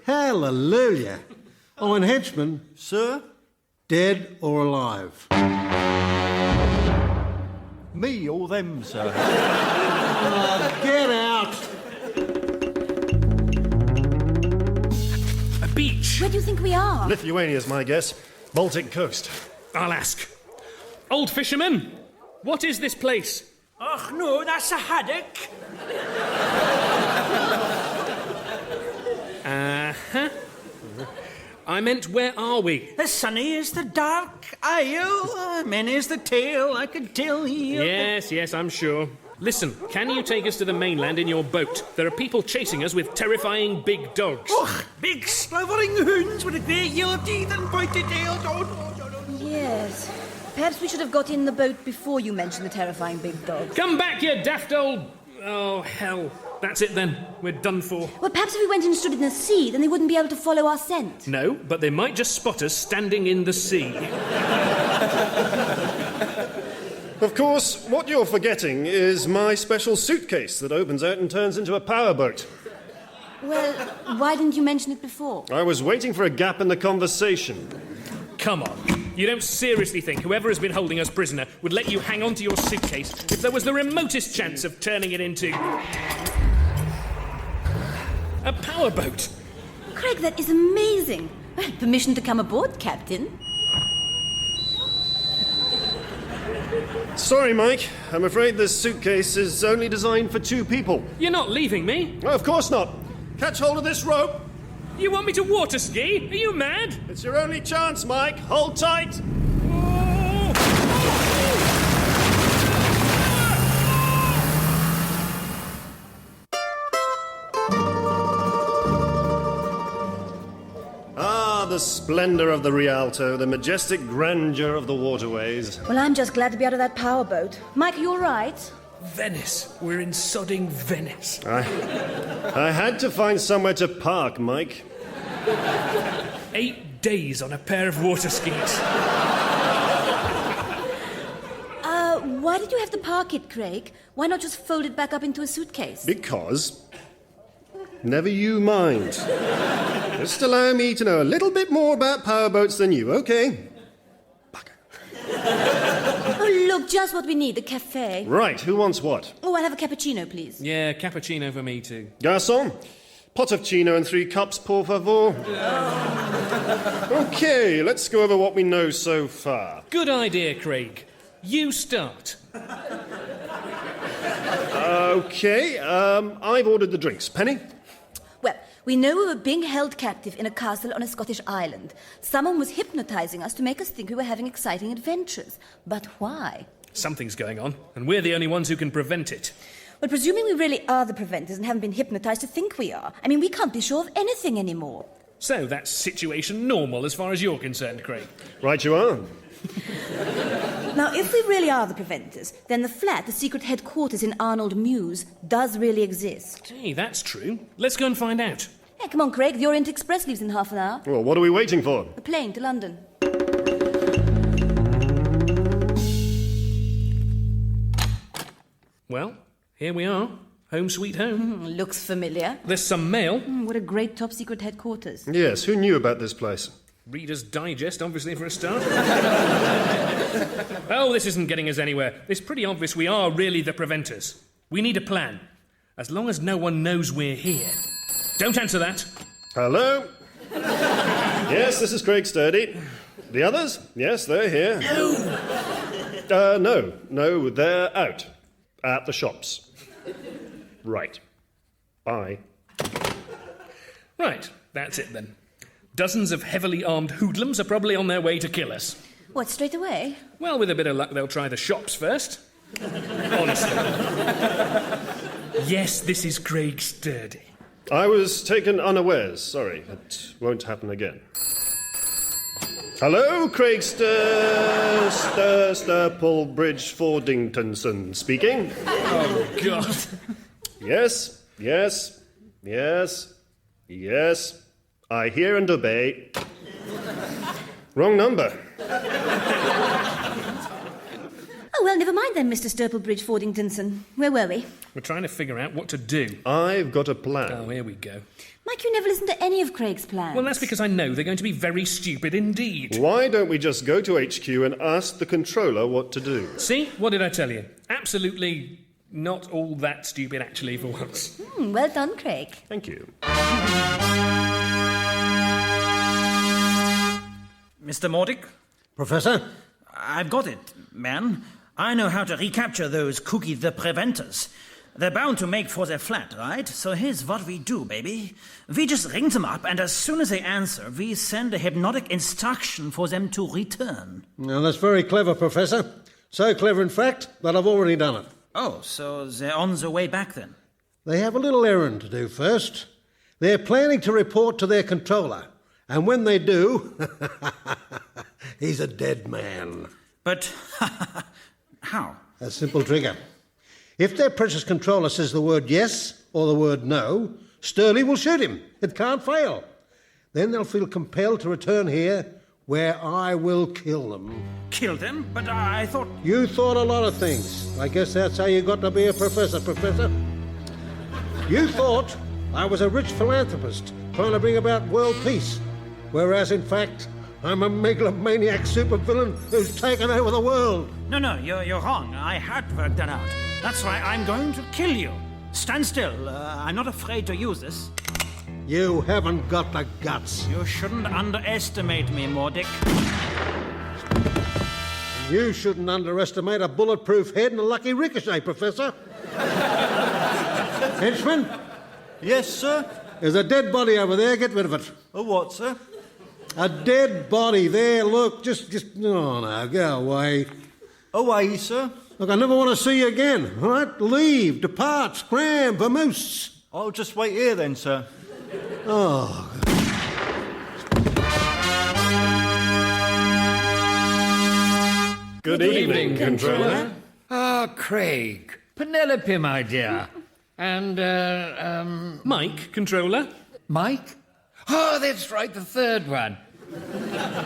Hallelujah. Oh, and Henchman... Sir? Dead or alive? Me or them, sir? Oh, get out! A beach. Where do you think we are? Lithuania's my guess. Baltic coast. I'll ask. Old fisherman, what is this place? Oh, no, that's a haddock. Uh-huh. I meant, where are we? The sunny is the dark isle, many is the tale I could tell you. Yes, I'm sure. Listen, can you take us to the mainland in your boat? There are people chasing us with terrifying big dogs. Och, big slavering hounds with great yellow teeth and pointed tails. Yes. Perhaps we should have got in the boat before you mentioned the terrifying big dogs. Come back, you daft old... Oh, hell. That's it then. We're done for. Well, perhaps if we went and stood in the sea, then they wouldn't be able to follow our scent. No, but they might just spot us standing in the sea. Of course, what you're forgetting is my special suitcase that opens out and turns into a powerboat. Well, why didn't you mention it before? I was waiting for a gap in the conversation. Come on. You don't seriously think whoever has been holding us prisoner would let you hang on to your suitcase if there was the remotest chance of turning it into... a powerboat? Craig, that is amazing. Well, permission to come aboard, Captain. Sorry, Mike. I'm afraid this suitcase is only designed for 2 people. You're not leaving me? No, of course not. Catch hold of this rope. You want me to water ski? Are you mad? It's your only chance, Mike. Hold tight. The splendour of the Rialto, the majestic grandeur of the waterways. Well, I'm just glad to be out of that powerboat. Mike, are you all right? Venice. We're in sodding Venice. I had to find somewhere to park, Mike. 8 days on a pair of water skis. Why did you have to park it, Craig? Why not just fold it back up into a suitcase? Because... Never you mind. Just allow me to know a little bit more about powerboats than you, okay? Oh, look, just what we need, a cafe. Right, who wants what? Oh, I'll have a cappuccino, please. Yeah, cappuccino for me too. Garçon, pot of chino and 3 cups, por favor. Okay, let's go over what we know so far. Good idea, Craig. You start. Okay, I've ordered the drinks. Penny? Well, we know we were being held captive in a castle on a Scottish island. Someone was hypnotising us to make us think we were having exciting adventures. But why? Something's going on, and we're the only ones who can prevent it. Well, presuming we really are the preventers and haven't been hypnotised to think we are, I mean, we can't be sure of anything anymore. So that's situation normal as far as you're concerned, Craig. Right you are. Now, if we really are the preventers, then the flat, the secret headquarters in Arnold Mews, does really exist. Hey, that's true. Let's go and find out. Hey, come on, Craig. The Orient Express leaves in half an hour. Well, what are we waiting for? The plane to London. Well, here we are. Home sweet home. Looks familiar. There's some mail. What a great top-secret headquarters. Yes, who knew about this place? Reader's Digest, obviously, for a start. Oh, this isn't getting us anywhere. It's pretty obvious we are really the preventers. We need a plan. As long as no one knows we're here. Don't answer that. Hello? Yes, this is Craig Sturdy. The others? Yes, they're here. No, they're out. At the shops. Right. Bye. Right, that's it then. Dozens of heavily armed hoodlums are probably on their way to kill us. What, straight away? Well, with a bit of luck, they'll try the shops first. Honestly. Yes, this is Craig Sturdy. I was taken unawares. Sorry, it won't happen again. Hello, Craig Pullbridge Fordingtonson speaking. Oh, God. Yes. I hear and obey. Wrong number. Oh, well, never mind then, Mr. Sturplebridge Fordingtonson. Where were we? We're trying to figure out what to do. I've got a plan. Oh, here we go. Mike, you never listen to any of Craig's plans. Well, that's because I know they're going to be very stupid indeed. Why don't we just go to HQ and ask the controller what to do? See? What did I tell you? Absolutely not all that stupid, actually, for once. Well done, Craig. Thank you. Mr. Mordick? Professor? I've got it, man. I know how to recapture those Cookie the Preventers. They're bound to make for their flat, right? So here's what we do, baby. We just ring them up, and as soon as they answer, we send a hypnotic instruction for them to return. Now, that's very clever, Professor. So clever, in fact, that I've already done it. Oh, so they're on the way back then? They have a little errand to do first. They're planning to report to their controller. And when they do, he's a dead man. But how? A simple trigger. If their precious controller says the word yes or the word no, Sturley will shoot him. It can't fail. Then they'll feel compelled to return here, where I will kill them. Kill them? But I thought... You thought a lot of things. I guess that's how you got to be a professor, Professor. You thought I was a rich philanthropist trying to bring about world peace, whereas in fact I'm a megalomaniac supervillain who's taken over the world. No, you're wrong. I had worked that out. That's why I'm going to kill you. Stand still. I'm not afraid to use this. You haven't got the guts. You shouldn't underestimate me, Mordick. You shouldn't underestimate a bulletproof head and a lucky ricochet, Professor. Henchman? Yes, sir? There's a dead body over there. Get rid of it. A what, sir? A dead body. There, look. Just... Oh, no, go away. Away, sir? Look, I never want to see you again, all right? Leave, depart, scram, vamoose. I'll just wait here then, sir. Oh. Good evening, Controller. Ah, Craig. Penelope, my dear. And, Mike, controller. Mike? Oh, that's right, the third one.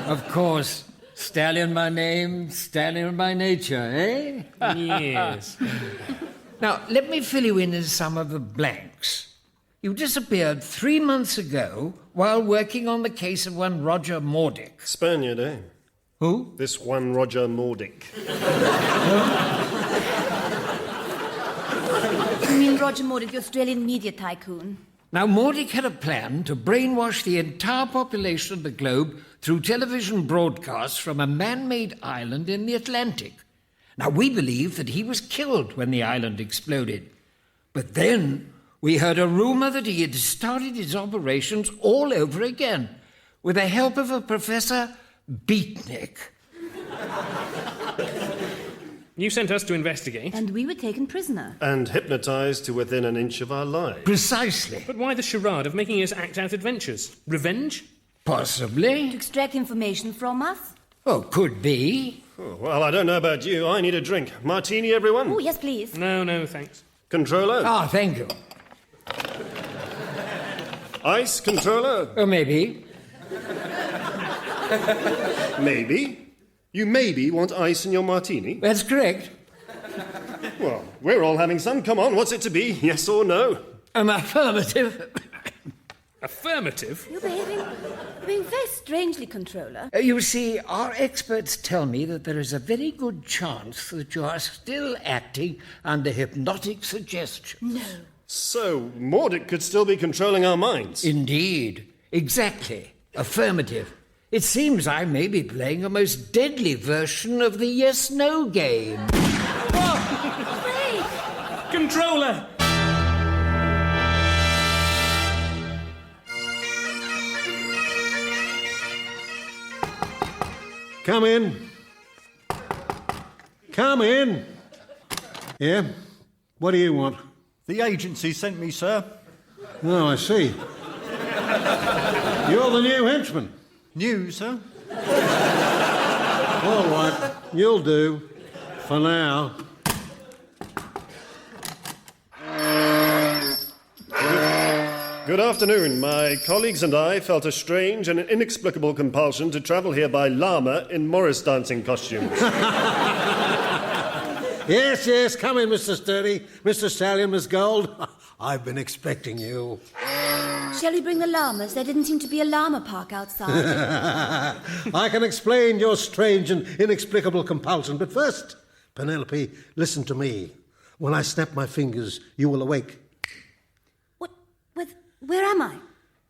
Of course. Stallion my name, Stallion my nature, eh? Yes. Now, let me fill you in on some of the blanks. You disappeared 3 months ago while working on the case of one Roger Mordick. Spaniard, eh? Who? This one Roger Mordick. You mean Roger Mordick, the Australian media tycoon? Now, Mordick had a plan to brainwash the entire population of the globe through television broadcasts from a man-made island in the Atlantic. Now, we believe that he was killed when the island exploded. But then we heard a rumour that he had started his operations all over again with the help of a Professor Beatnik. You sent us to investigate. And we were taken prisoner. And hypnotised to within an inch of our lives. Precisely. But why the charade of making us act out adventures? Revenge? Possibly. To extract information from us? Oh, could be. Oh, well, I don't know about you. I need a drink. Martini, everyone? Oh, yes, please. No, thanks. Controller? Ah, thank you. Ice, Controller? Oh, maybe. Maybe? You maybe want ice in your martini? That's correct. Well, we're all having some. Come on, what's it to be? Yes or no? Affirmative. Affirmative? You're behaving very strangely, Controller. You see, our experts tell me that there is a very good chance that you are still acting under hypnotic suggestion. No. So, Mordick could still be controlling our minds? Indeed. Exactly. Affirmative. It seems I may be playing a most deadly version of the yes-no game. Controller! Come in. Come in. Yeah? What do you want? The agency sent me, sir. Oh, I see. You're the new henchman. New, sir? All right, you'll do. For now. Good afternoon. My colleagues and I felt a strange and inexplicable compulsion to travel here by llama in Morris dancing costumes. Yes, come in, Mr. Sturdy. Mr. Stallion, Miss Gold. I've been expecting you. Shall we bring the llamas? There didn't seem to be a llama park outside. I can explain your strange and inexplicable compulsion, but first, Penelope, listen to me. When I snap my fingers, you will awake. What? Where am I?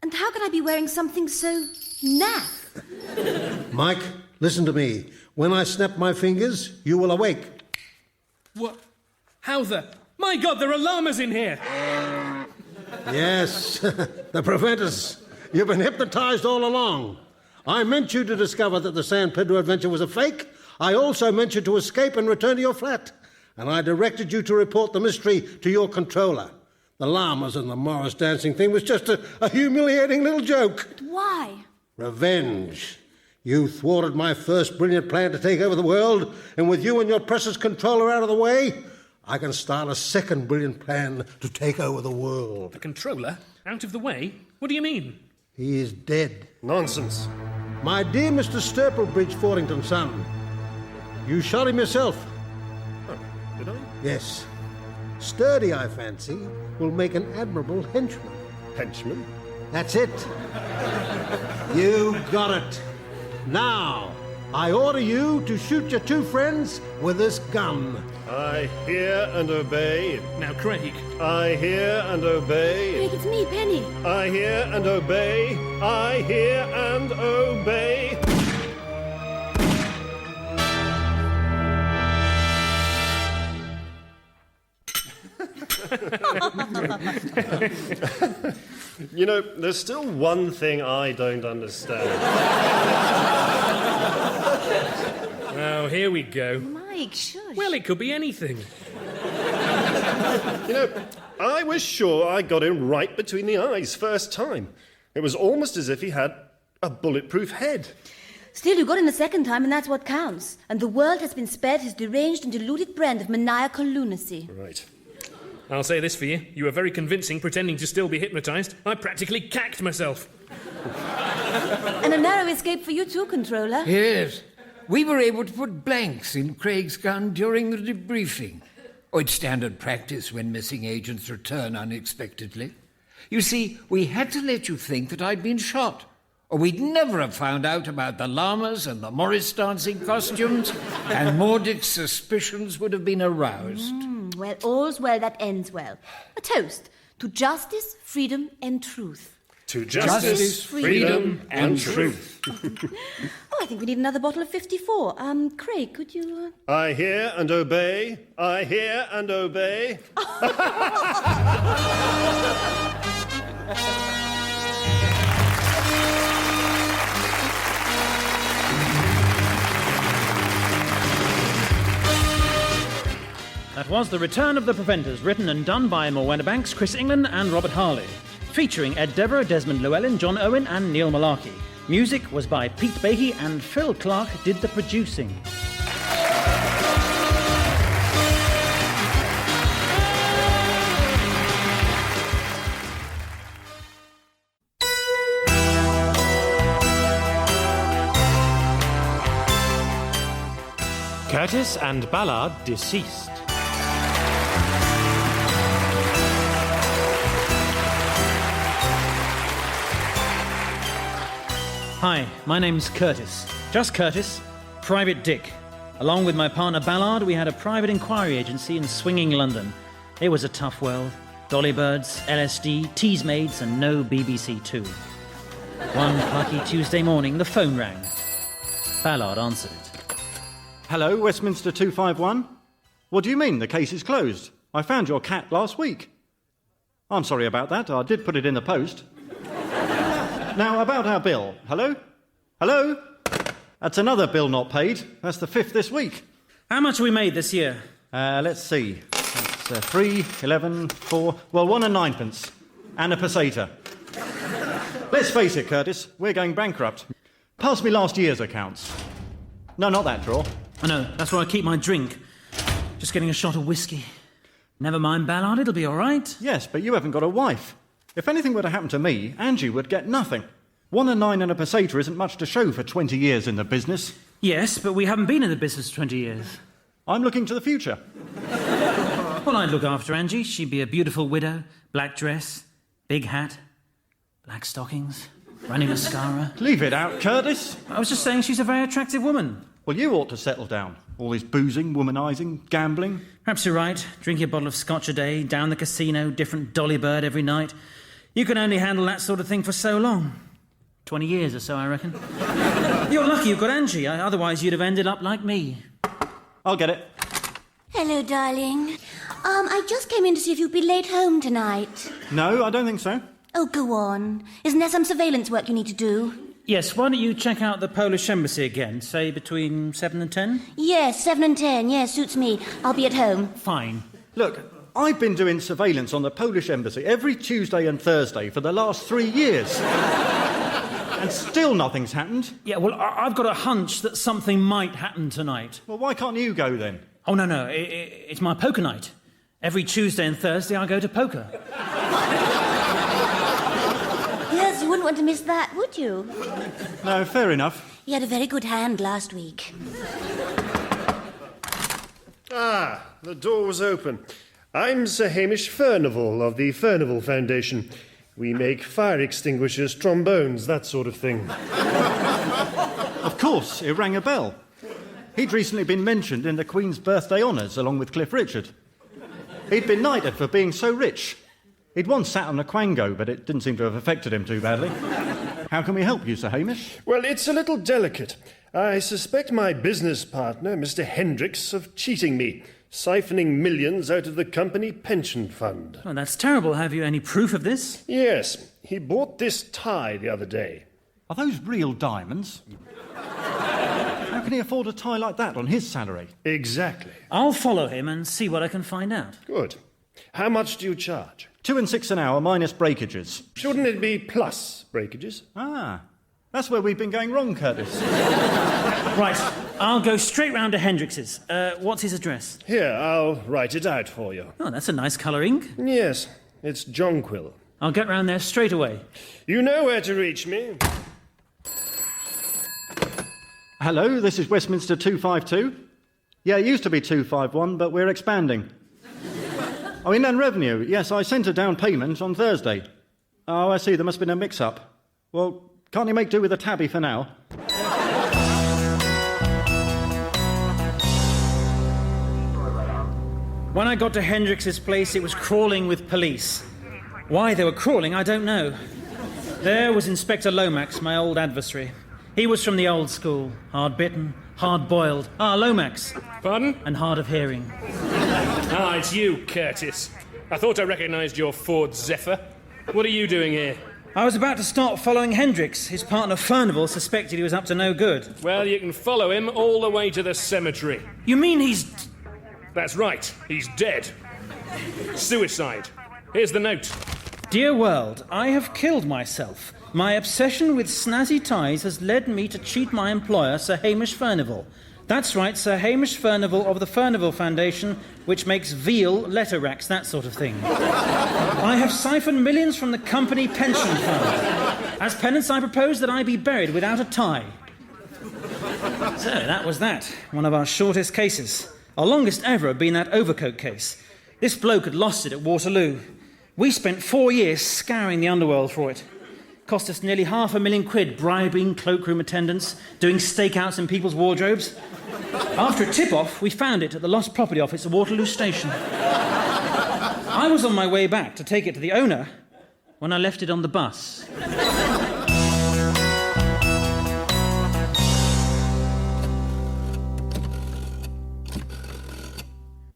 And how can I be wearing something so naff? Mike, listen to me. When I snap my fingers, you will awake. What? How the... My God, there are llamas in here! Yes, the preventers. You've been hypnotized all along. I meant you to discover that the San Pedro adventure was a fake. I also meant you to escape and return to your flat. and I directed you to report the mystery to your controller. The llamas and the Morris dancing thing was just a humiliating little joke. Why? Revenge. You thwarted my first brilliant plan to take over the world, and with you and your precious controller out of the way, I can start a second brilliant plan to take over the world. The controller? Out of the way? What do you mean? He is dead. Nonsense. My dear Mr. Sturplebridge Fordington's son, you shot him yourself. Oh, did I? Yes. Sturdy, I fancy, will make an admirable henchman. Henchman? That's it. You got it. Now, I order you to shoot your two friends with this gun. I hear and obey. Now, Craig. I hear and obey. Craig, it's me, Penny. I hear and obey. I hear and obey. You know, there's still one thing I don't understand. Oh, here we go. Mike, shush. Well, it could be anything. You know, I was sure I got him right between the eyes first time. It was almost as if he had a bulletproof head. Still, you got him the second time, and that's what counts. And the world has been spared his deranged and deluded brand of maniacal lunacy. Right. I'll say this for you. You were very convincing pretending to still be hypnotised. I practically cacked myself. And a narrow escape for you too, Controller. Yes. We were able to put blanks in Craig's gun during the debriefing. Oh, it's standard practice when missing agents return unexpectedly. You see, we had to let you think that I'd been shot, or we'd never have found out about the llamas and the Morris dancing costumes, and Mordic's suspicions would have been aroused. Well, all's well that ends well. A toast to justice, freedom, and truth. To justice, freedom, and truth. Oh, I think we need another bottle of 54. Craig, could you... I hear and obey. I hear and obey. That was The Return of the Preventers, written and done by Morwenna Banks, Chris England and Robert Harley. Featuring Ed Devereaux, Desmond Llewelyn, John Owen and Neil Mullarkey. Music was by Pete Behe and Phil Clarke did the producing. Curtis and Ballard deceased. Hi, my name's Curtis. Just Curtis, Private Dick. Along with my partner Ballard, we had a private inquiry agency in swinging London. It was a tough world. Dolly birds, LSD, teasemaids, and no BBC Two. One plucky Tuesday morning, the phone rang. Ballard answered it. Hello, Westminster 251. What do you mean, the case is closed? I found your cat last week. I'm sorry about that, I did put it in the post. Now, about our bill. Hello? Hello? That's another bill not paid. That's the 5th this week. How much have we made this year? Let's see. It's 3, 11, 4... Well, 1 and 9pence. And a peseta. Let's face it, Curtis, we're going bankrupt. Pass me last year's accounts. No, not that drawer. I know, that's where I keep my drink. Just getting a shot of whiskey. Never mind, Ballard, it'll be all right. Yes, but you haven't got a wife. If anything were to happen to me, Angie would get nothing. 1 and 9 and a peseta isn't much to show for 20 years in the business. Yes, but we haven't been in the business 20 years. I'm looking to the future. Well, I'd look after Angie. She'd be a beautiful widow, black dress, big hat, black stockings, running mascara. Leave it out, Curtis. I was just saying she's a very attractive woman. Well, you ought to settle down. All this boozing, womanising, gambling. Perhaps you're right. Drink your bottle of scotch a day, down the casino, different dolly bird every night. You can only handle that sort of thing for so long. 20 years or so, I reckon. You're lucky you've got Angie. Otherwise, you'd have ended up like me. I'll get it. Hello, darling. I just came in to see if you'd be late home tonight. No, I don't think so. Oh, go on. Isn't there some surveillance work you need to do? Yes, why don't you check out the Polish embassy again, say between 7 and 10? Yes, 7 and 10. Yes, suits me. I'll be at home. Fine. Look, I've been doing surveillance on the Polish embassy every Tuesday and Thursday for the last 3 years. And still nothing's happened. Yeah, well, I've got a hunch that something might happen tonight. Well, why can't you go then? Oh, no, it's my poker night. Every Tuesday and Thursday I go to poker. Yes, you wouldn't want to miss that, would you? No, fair enough. He had a very good hand last week. Ah, the door was open. I'm Sir Hamish Furnival of the Furnival Foundation. We make fire extinguishers, trombones, that sort of thing. Of course, it rang a bell. He'd recently been mentioned in the Queen's birthday honours along with Cliff Richard. He'd been knighted for being so rich. He'd once sat on a quango, but it didn't seem to have affected him too badly. How can we help you, Sir Hamish? Well, it's a little delicate. I suspect my business partner, Mr. Hendricks, of cheating me, siphoning millions out of the company pension fund. Oh, that's terrible. Have you any proof of this? Yes. He bought this tie the other day. Are those real diamonds? How can he afford a tie like that on his salary? Exactly. I'll follow him and see what I can find out. Good. How much do you charge? 2 and 6 an hour minus breakages. Shouldn't it be plus breakages? Ah, that's where we've been going wrong, Curtis. Right, I'll go straight round to Hendricks's. What's his address? Here, I'll write it out for you. Oh, that's a nice colour ink. Yes, it's Jonquil. I'll get round there straight away. You know where to reach me. Hello, this is Westminster 252. Yeah, it used to be 251, but we're expanding. Oh, Inland Revenue. Yes, I sent a down payment on Thursday. Oh, I see, there must have been a mix-up. Well, can't you make do with a tabby for now? When I got to Hendricks's place, it was crawling with police. Why they were crawling, I don't know. There was Inspector Lomax, my old adversary. He was from the old school, hard-bitten, hard-boiled. Lomax. Pardon? And hard of hearing. It's you, Curtis. I thought I recognised your Ford Zephyr. What are you doing here? I was about to start following Hendricks. His partner Furnival suspected he was up to no good. Well, you can follow him all the way to the cemetery. You mean he's... That's right. He's dead. Suicide. Here's the note. Dear world, I have killed myself. My obsession with snazzy ties has led me to cheat my employer, Sir Hamish Furnival. That's right, Sir Hamish Furnival of the Furnival Foundation, which makes veal letter racks, that sort of thing. I have siphoned millions from the company pension fund. As penance, I propose that I be buried without a tie. So, that was that. One of our shortest cases. Our longest ever had been that overcoat case. This bloke had lost it at Waterloo. We spent 4 years scouring the underworld for it. Cost us nearly £500,000 bribing cloakroom attendants, doing stakeouts in people's wardrobes. After a tip-off, we found it at the Lost Property Office at Waterloo Station. I was on my way back to take it to the owner when I left it on the bus.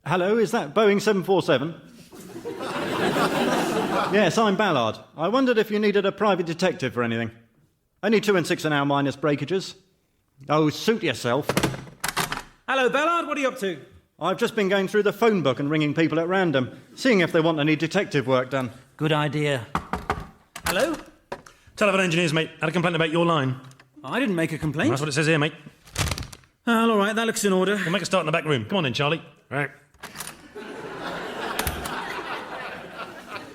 Hello, is that Boeing 747? Yes, I'm Ballard. I wondered if you needed a private detective or anything. Only 2 and 6 an hour minus breakages. Oh, suit yourself. Hello, Ballard. What are you up to? I've just been going through the phone book and ringing people at random, seeing if they want any detective work done. Good idea. Hello? Telephone engineers, mate. Had a complaint about your line. I didn't make a complaint. That's what it says here, mate. Well, all right. That looks in order. We'll make a start in the back room. Come on then, Charlie. Right.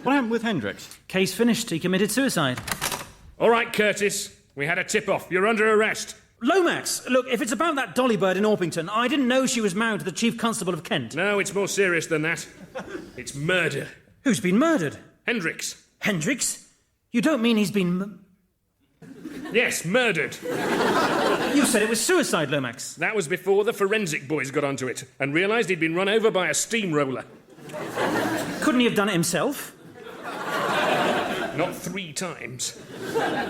What happened with Hendricks? Case finished. He committed suicide. All right, Curtis. We had a tip-off. You're under arrest. Lomax, look, if it's about that dolly bird in Orpington, I didn't know she was married to the Chief Constable of Kent. No, it's more serious than that. It's murder. Who's been murdered? Hendricks. Hendricks? You don't mean he's been... Yes, murdered. You said it was suicide, Lomax. That was before the forensic boys got onto it and realised he'd been run over by a steamroller. Couldn't he have done it himself? Not 3 times.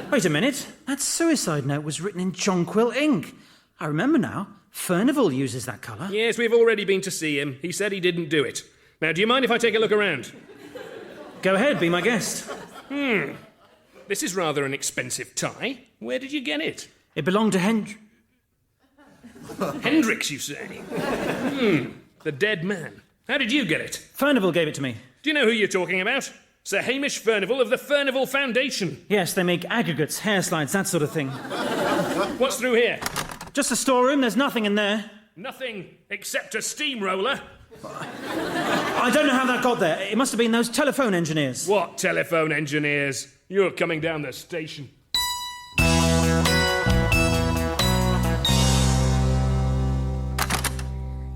Wait a minute. That suicide note was written in jonquil ink. I remember now. Furnival uses that colour. Yes, we've already been to see him. He said he didn't do it. Now, do you mind if I take a look around? Go ahead, be my guest. this is rather an expensive tie. Where did you get it? It belonged to Hendricks, you say? The dead man. How did you get it? Furnival gave it to me. Do you know who you're talking about? Sir Hamish Furnival of the Furnival Foundation. Yes, they make aggregates, hair slides, that sort of thing. What's through here? Just a storeroom, there's nothing in there. Nothing except a steamroller. I don't know how that got there. It must have been those telephone engineers. What telephone engineers? You're coming down the station.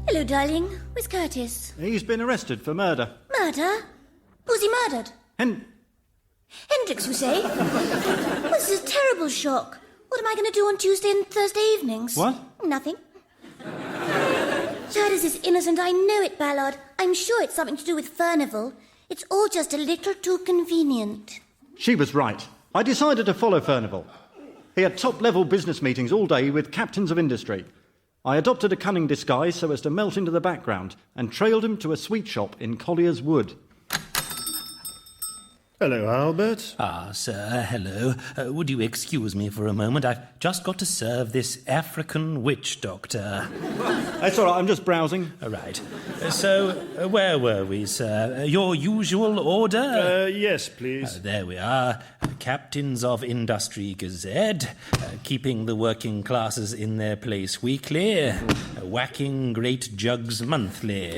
Hello, darling. Where's Curtis? He's been arrested for murder. Murder? Who's he murdered? Hendricks, you say? Well, this is a terrible shock. What am I going to do on Tuesday and Thursday evenings? What? Nothing. Curtis is innocent, I know it, Ballard. I'm sure it's something to do with Furnival. It's all just a little too convenient. She was right. I decided to follow Furnival. He had top-level business meetings all day with captains of industry. I adopted a cunning disguise so as to melt into the background and trailed him to a sweet shop in Collier's Wood. Hello, Albert. Ah, sir, hello. Would you excuse me for a moment? I've just got to serve this African witch doctor. That's all right, I'm just browsing. Right. So, where were we, sir? Your usual order? Yes, please. There we are. Captains of Industry Gazette, keeping the working classes in their place weekly, whacking great jugs monthly.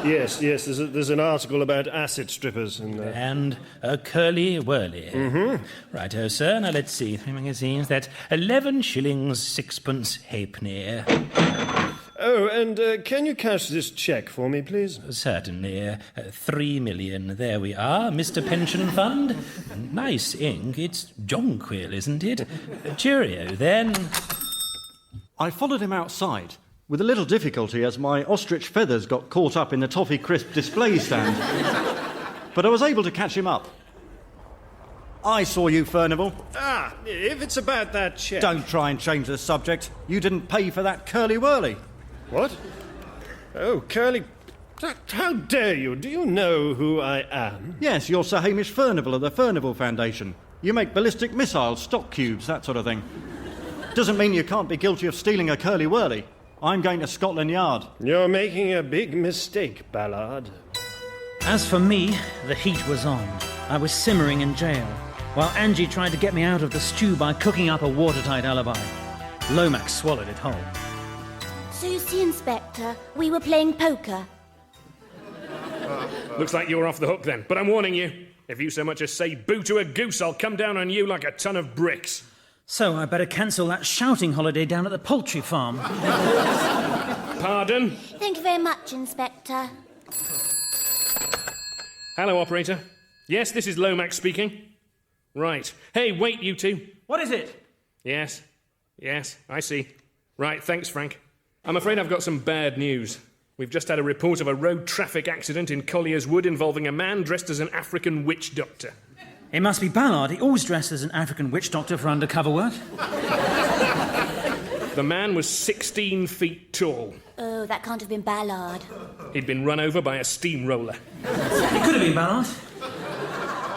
Yes, there's an article about acid strippers in there. And a curly-whirly. Mm-hmm. Righto, sir. Now, let's see. 3 magazines. That's 11 shillings, 6pence halfpenny. Oh, and can you cash this cheque for me, please? Certainly. 3 million. There we are, Mr. Pension Fund. Nice ink. It's jonquil, isn't it? Cheerio, then. I followed him outside, with a little difficulty as my ostrich feathers got caught up in the toffee crisp display stand. But I was able to catch him up. I saw you, Furnival. Ah, if it's about that cheque... Don't try and change the subject. You didn't pay for that curly-whirly. What? Oh, Curly... How dare you? Do you know who I am? Yes, you're Sir Hamish Furnival of the Furnival Foundation. You make ballistic missiles, stock cubes, that sort of thing. Doesn't mean you can't be guilty of stealing a curly-whirly. I'm going to Scotland Yard. You're making a big mistake, Ballard. As for me, the heat was on. I was simmering in jail, while Angie tried to get me out of the stew by cooking up a watertight alibi. Lomax swallowed it whole. So you see, Inspector, we were playing poker. Looks like you're off the hook then, but I'm warning you. If you so much as say boo to a goose, I'll come down on you like a ton of bricks. So I better cancel that shouting holiday down at the poultry farm. Pardon? Thank you very much, Inspector. Hello, operator. Yes, this is Lomax speaking. Right. Hey, wait, you two. What is it? Yes, I see. Right, thanks, Frank. I'm afraid I've got some bad news. We've just had a report of a road traffic accident in Collier's Wood involving a man dressed as an African witch doctor. It must be Ballard. He always dressed as an African witch doctor for undercover work. The man was 16 feet tall. Oh, that can't have been Ballard. He'd been run over by a steamroller. It could have been Ballard.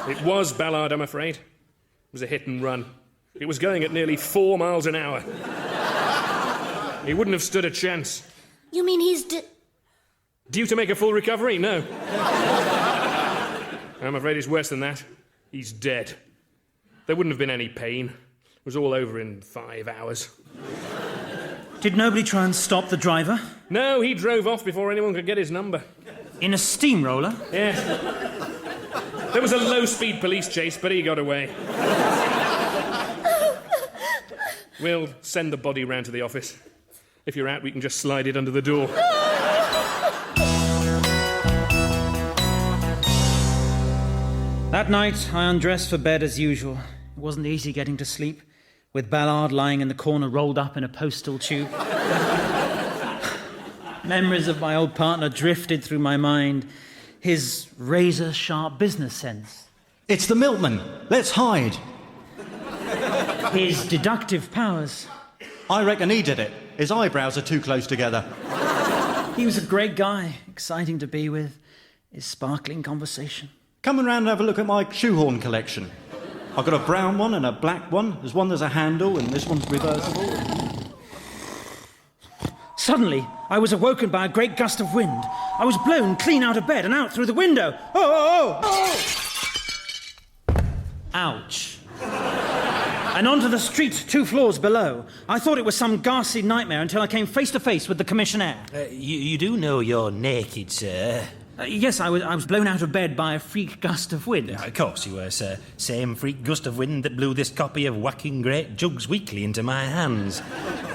It was Ballard, I'm afraid. It was a hit and run. It was going at nearly 4 miles an hour. He wouldn't have stood a chance. You mean he's Due to make a full recovery? No. I'm afraid it's worse than that. He's dead. There wouldn't have been any pain. It was all over in 5 hours. Did nobody try and stop the driver? No, he drove off before anyone could get his number. In a steamroller? Yes. There was a low-speed police chase, but he got away. We'll send the body round to the office. If you're out, we can just slide it under the door. That night, I undressed for bed as usual. It wasn't easy getting to sleep, with Ballard lying in the corner rolled up in a postal tube. Memories of my old partner drifted through my mind. His razor-sharp business sense. It's the milkman. Let's hide. His deductive powers. I reckon he did it. His eyebrows are too close together. He was a great guy, exciting to be with. His sparkling conversation. come around and have a look at my shoehorn collection. I've got a brown one and a black one. There's one there's a handle, and this one's reversible. Suddenly, I was awoken by a great gust of wind. I was blown clean out of bed and out through the window. Ouch. And onto the street 2 floors below. I thought it was some ghastly nightmare until I came face to face with the commissionaire. You do know you're naked, sir? Yes, I was blown out of bed by a freak gust of wind. Of course you were, sir. Same freak gust of wind that blew this copy of Whacking Great Jugs Weekly into my hands.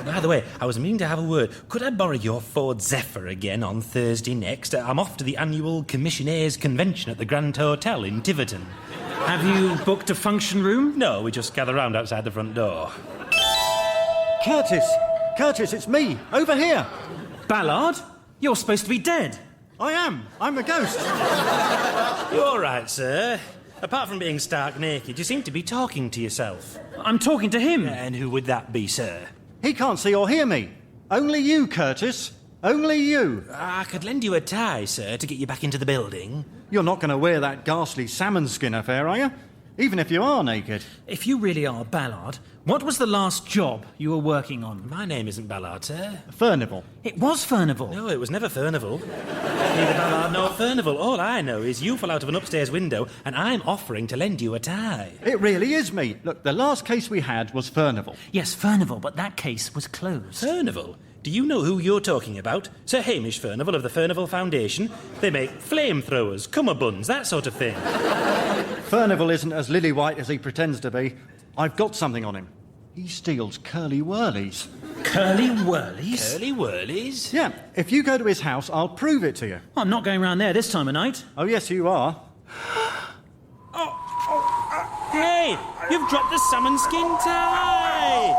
By the way, I was meaning to have a word. Could I borrow your Ford Zephyr again on Thursday next? I'm off to the annual Commissionaire's Convention at the Grand Hotel in Tiverton. Have you booked a function room? No, we just gather round outside the front door. Curtis, it's me, over here. Ballard? You're supposed to be dead. I am. I'm a ghost. You're all right, sir. Apart from being stark naked, you seem to be talking to yourself. I'm talking to him. And who would that be, sir? He can't see or hear me. Only you, Curtis. Only you. I could lend you a tie, sir, to get you back into the building. You're not going to wear that ghastly salmon skin affair, are you? Even if you are naked. If you really are Ballard, what was the last job you were working on? My name isn't Ballard, sir. Furnival. It was Furnival. No, it was never Furnival. Neither Ballard nor Furnival. All I know is you fell out of an upstairs window and I'm offering to lend you a tie. It really is me. Look, the last case we had was Furnival. Yes, Furnival, but that case was closed. Furnival? Do you know who you're talking about? Sir Hamish Furnival of the Furnival Foundation? They make flamethrowers, cummerbunds, that sort of thing. Furnival isn't as lily-white as he pretends to be. I've got something on him. He steals curly-whirlies. Curly-whirlies? Curly-whirlies? Yeah, if you go to his house, I'll prove it to you. I'm not going round there this time of night. Oh, yes, you are. Hey, you've dropped the salmon skin tie!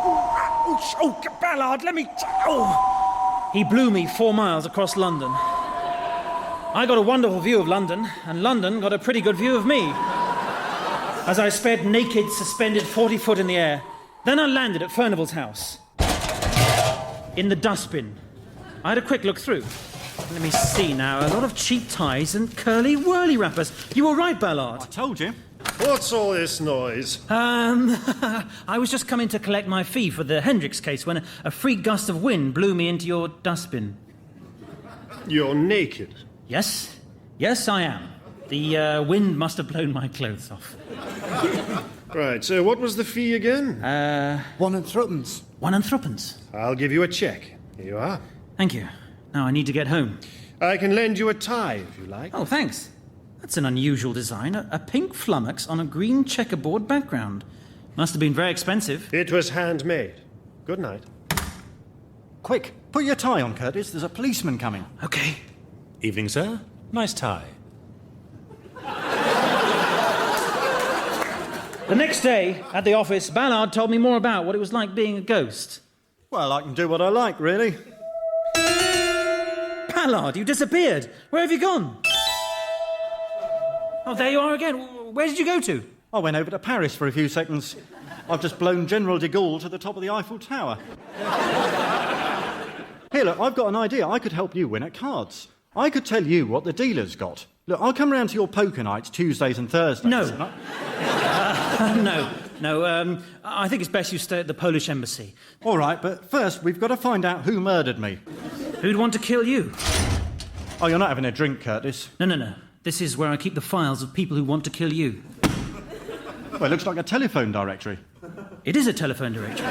Oh, Ballard, let me... Oh! He blew me 4 miles across London. I got a wonderful view of London, and London got a pretty good view of me. As I sped naked, suspended 40 foot in the air. Then I landed at Furnival's house. In the dustbin. I had a quick look through. Let me see now. A lot of cheap ties and curly-whirly wrappers. You were right, Ballard. I told you. What's all this noise? I was just coming to collect my fee for the Hendricks case when a freak gust of wind blew me into your dustbin. You're naked? Yes. Yes, I am. The wind must have blown my clothes off. Right, so what was the fee again? 1 and threepence. 1 and threepence. I'll give you a cheque. Here you are. Thank you. Now I need to get home. I can lend you a tie, if you like. Oh, thanks. That's an unusual design. A pink flummox on a green checkerboard background. Must have been very expensive. It was handmade. Good night. Quick, put your tie on, Curtis. There's a policeman coming. Okay. Evening, sir. Nice tie. The next day, at the office, Ballard told me more about what it was like being a ghost. Well, I can do what I like, really. Ballard, you disappeared. Where have you gone? Oh, there you are again. Where did you go to? I went over to Paris for a few seconds. I've just blown General de Gaulle to the top of the Eiffel Tower. Here, look, I've got an idea. I could help you win at cards. I could tell you what the dealer's got. Look, I'll come round to your poker nights Tuesdays and Thursdays. No. No. I think it's best you stay at the Polish embassy. All right, but first we've got to find out who murdered me. Who'd want to kill you? Oh, you're not having a drink, Curtis? No. This is where I keep the files of people who want to kill you. Well, it looks like a telephone directory. It is a telephone directory.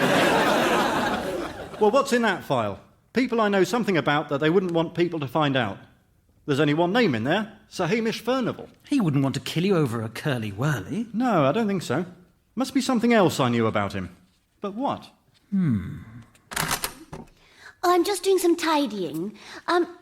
Well, what's in that file? People I know something about that they wouldn't want people to find out. There's only one name in there, Sir Hamish Furnival. He wouldn't want to kill you over a curly-whirly. No, I don't think so. Must be something else I knew about him. But what? Oh, I'm just doing some tidying.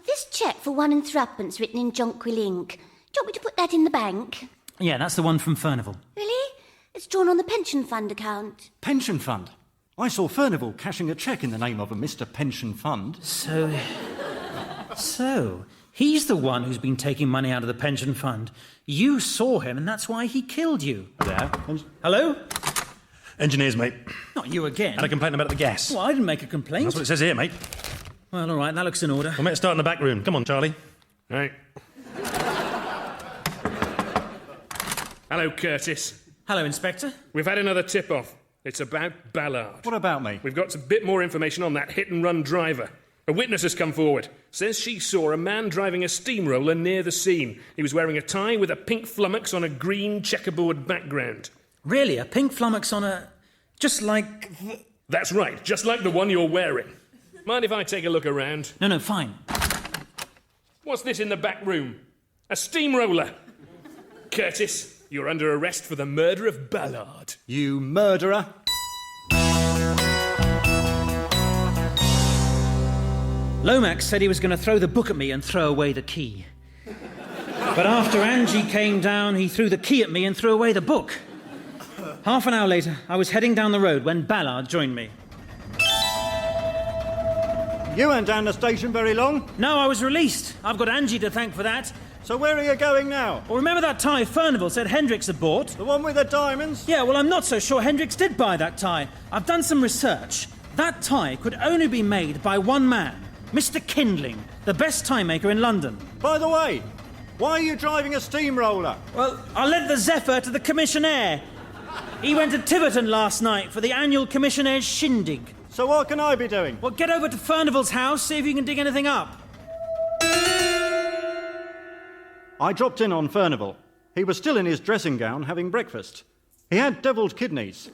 This cheque for 1 and threepence written in jonquil ink. Do you want me to put that in the bank? Yeah, that's the one from Furnival. Really? It's drawn on the pension fund account. Pension fund? I saw Furnival cashing a cheque in the name of a Mr. Pension Fund. So, he's the one who's been taking money out of the pension fund. You saw him, and that's why he killed you. Yeah. Hello? Engineers, mate. Not you again. Had a complaint about the gas. Well, I didn't make a complaint. That's what it says here, mate. Well, all right, that looks in order. We'll make a start in the back room. Come on, Charlie. Right. Hello, Curtis. Hello, Inspector. We've had another tip-off. It's about Ballard. What about me? We've got a bit more information on that hit-and-run driver. A witness has come forward. Says she saw a man driving a steamroller near the scene. He was wearing a tie with a pink flummox on a green checkerboard background. Really? A pink flummox on a... just like... That's right, just like the one you're wearing. Mind if I take a look around? No, fine. What's this in the back room? A steamroller. Curtis, you're under arrest for the murder of Ballard. You murderer. Lomax said he was going to throw the book at me and throw away the key. But after Angie came down, he threw the key at me and threw away the book. Half an hour later, I was heading down the road when Ballard joined me. You weren't down the station very long. No, I was released. I've got Angie to thank for that. So where are you going now? Well, remember that tie Furnival said Hendricks had bought? The one with the diamonds? Yeah, well, I'm not so sure Hendricks did buy that tie. I've done some research. That tie could only be made by one man, Mr. Kindling, the best tie maker in London. By the way, why are you driving a steamroller? Well, I lent the Zephyr to the commissionaire. He went to Tiverton last night for the annual commissionnaire's shindig. So what can I be doing? Well, get over to Furnival's house, see if you can dig anything up. I dropped in on Furnival. He was still in his dressing gown having breakfast. He had deviled kidneys,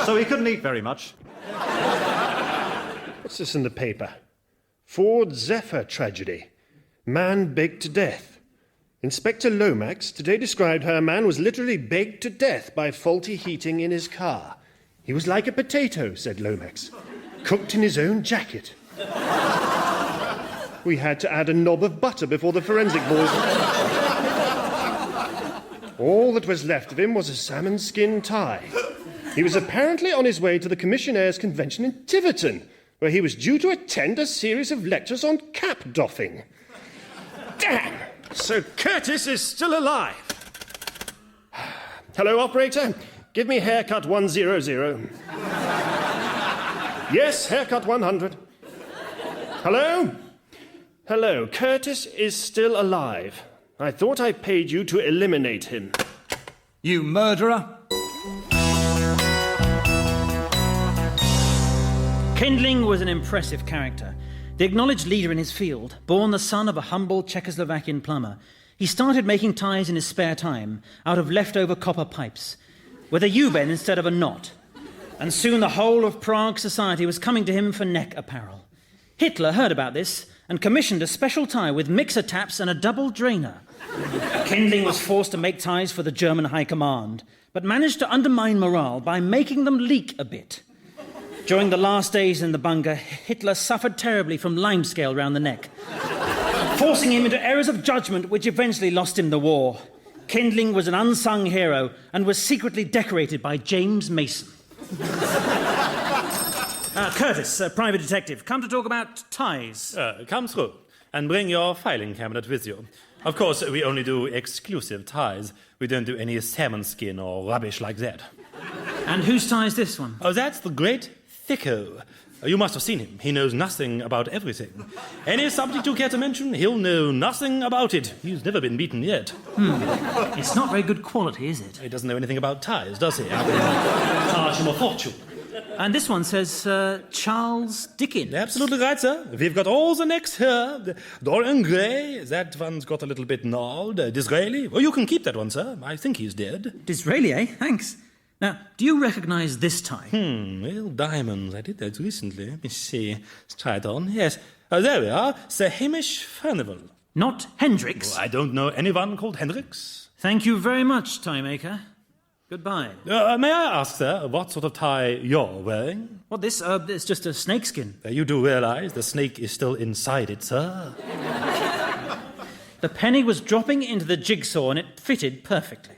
so he couldn't eat very much. What's this in the paper? Ford Zephyr tragedy. Man baked to death. Inspector Lomax today described how a man was literally baked to death by faulty heating in his car. He was like a potato, said Lomax, cooked in his own jacket. We had to add a knob of butter before the forensic boys. All that was left of him was a salmon skin tie. He was apparently on his way to the commissionaire's convention in Tiverton, where he was due to attend a series of lectures on cap doffing. Damn! So Curtis is still alive. Hello, operator. Give me haircut 100. Yes, haircut 100. Hello? Hello, Curtis is still alive. I thought I paid you to eliminate him. You murderer. Kindling was an impressive character. The acknowledged leader in his field, born the son of a humble Czechoslovakian plumber. He started making ties in his spare time out of leftover copper pipes, with a U-bend instead of a knot. And soon the whole of Prague society was coming to him for neck apparel. Hitler heard about this and commissioned a special tie with mixer taps and a double drainer. Kindling was forced to make ties for the German High Command, but managed to undermine morale by making them leak a bit. During the last days in the bunker, Hitler suffered terribly from limescale round the neck, forcing him into errors of judgment which eventually lost him the war. Kindling was an unsung hero and was secretly decorated by James Mason. Curtis, private detective, come to talk about ties. Come through and bring your filing cabinet with you. Of course, we only do exclusive ties. We don't do any salmon skin or rubbish like that. And whose tie is this one? Oh, that's the great Thicko. You must have seen him. He knows nothing about everything. Any subject you care to mention, he'll know nothing about it. He's never been beaten yet. It's not very good quality, is it? He doesn't know anything about ties, does he? Charge him a fortune. And this one says Charles Dickens. Absolutely right, sir. We've got all the necks here. Dorian Gray, that one's got a little bit gnarled. Disraeli, well, you can keep that one, sir. I think he's dead. Disraeli, eh? Thanks. Now, do you recognise this tie? Well, diamonds. I did that recently. Let me see. Let's try it on. Yes. There we are. Sir Hamish Furnival. Not Hendricks? Oh, I don't know anyone called Hendricks. Thank you very much, tie maker. Goodbye. May I ask, sir, what sort of tie you're wearing? What, this? It's just a snakeskin. You do realise the snake is still inside it, sir? The penny was dropping into the jigsaw and it fitted perfectly.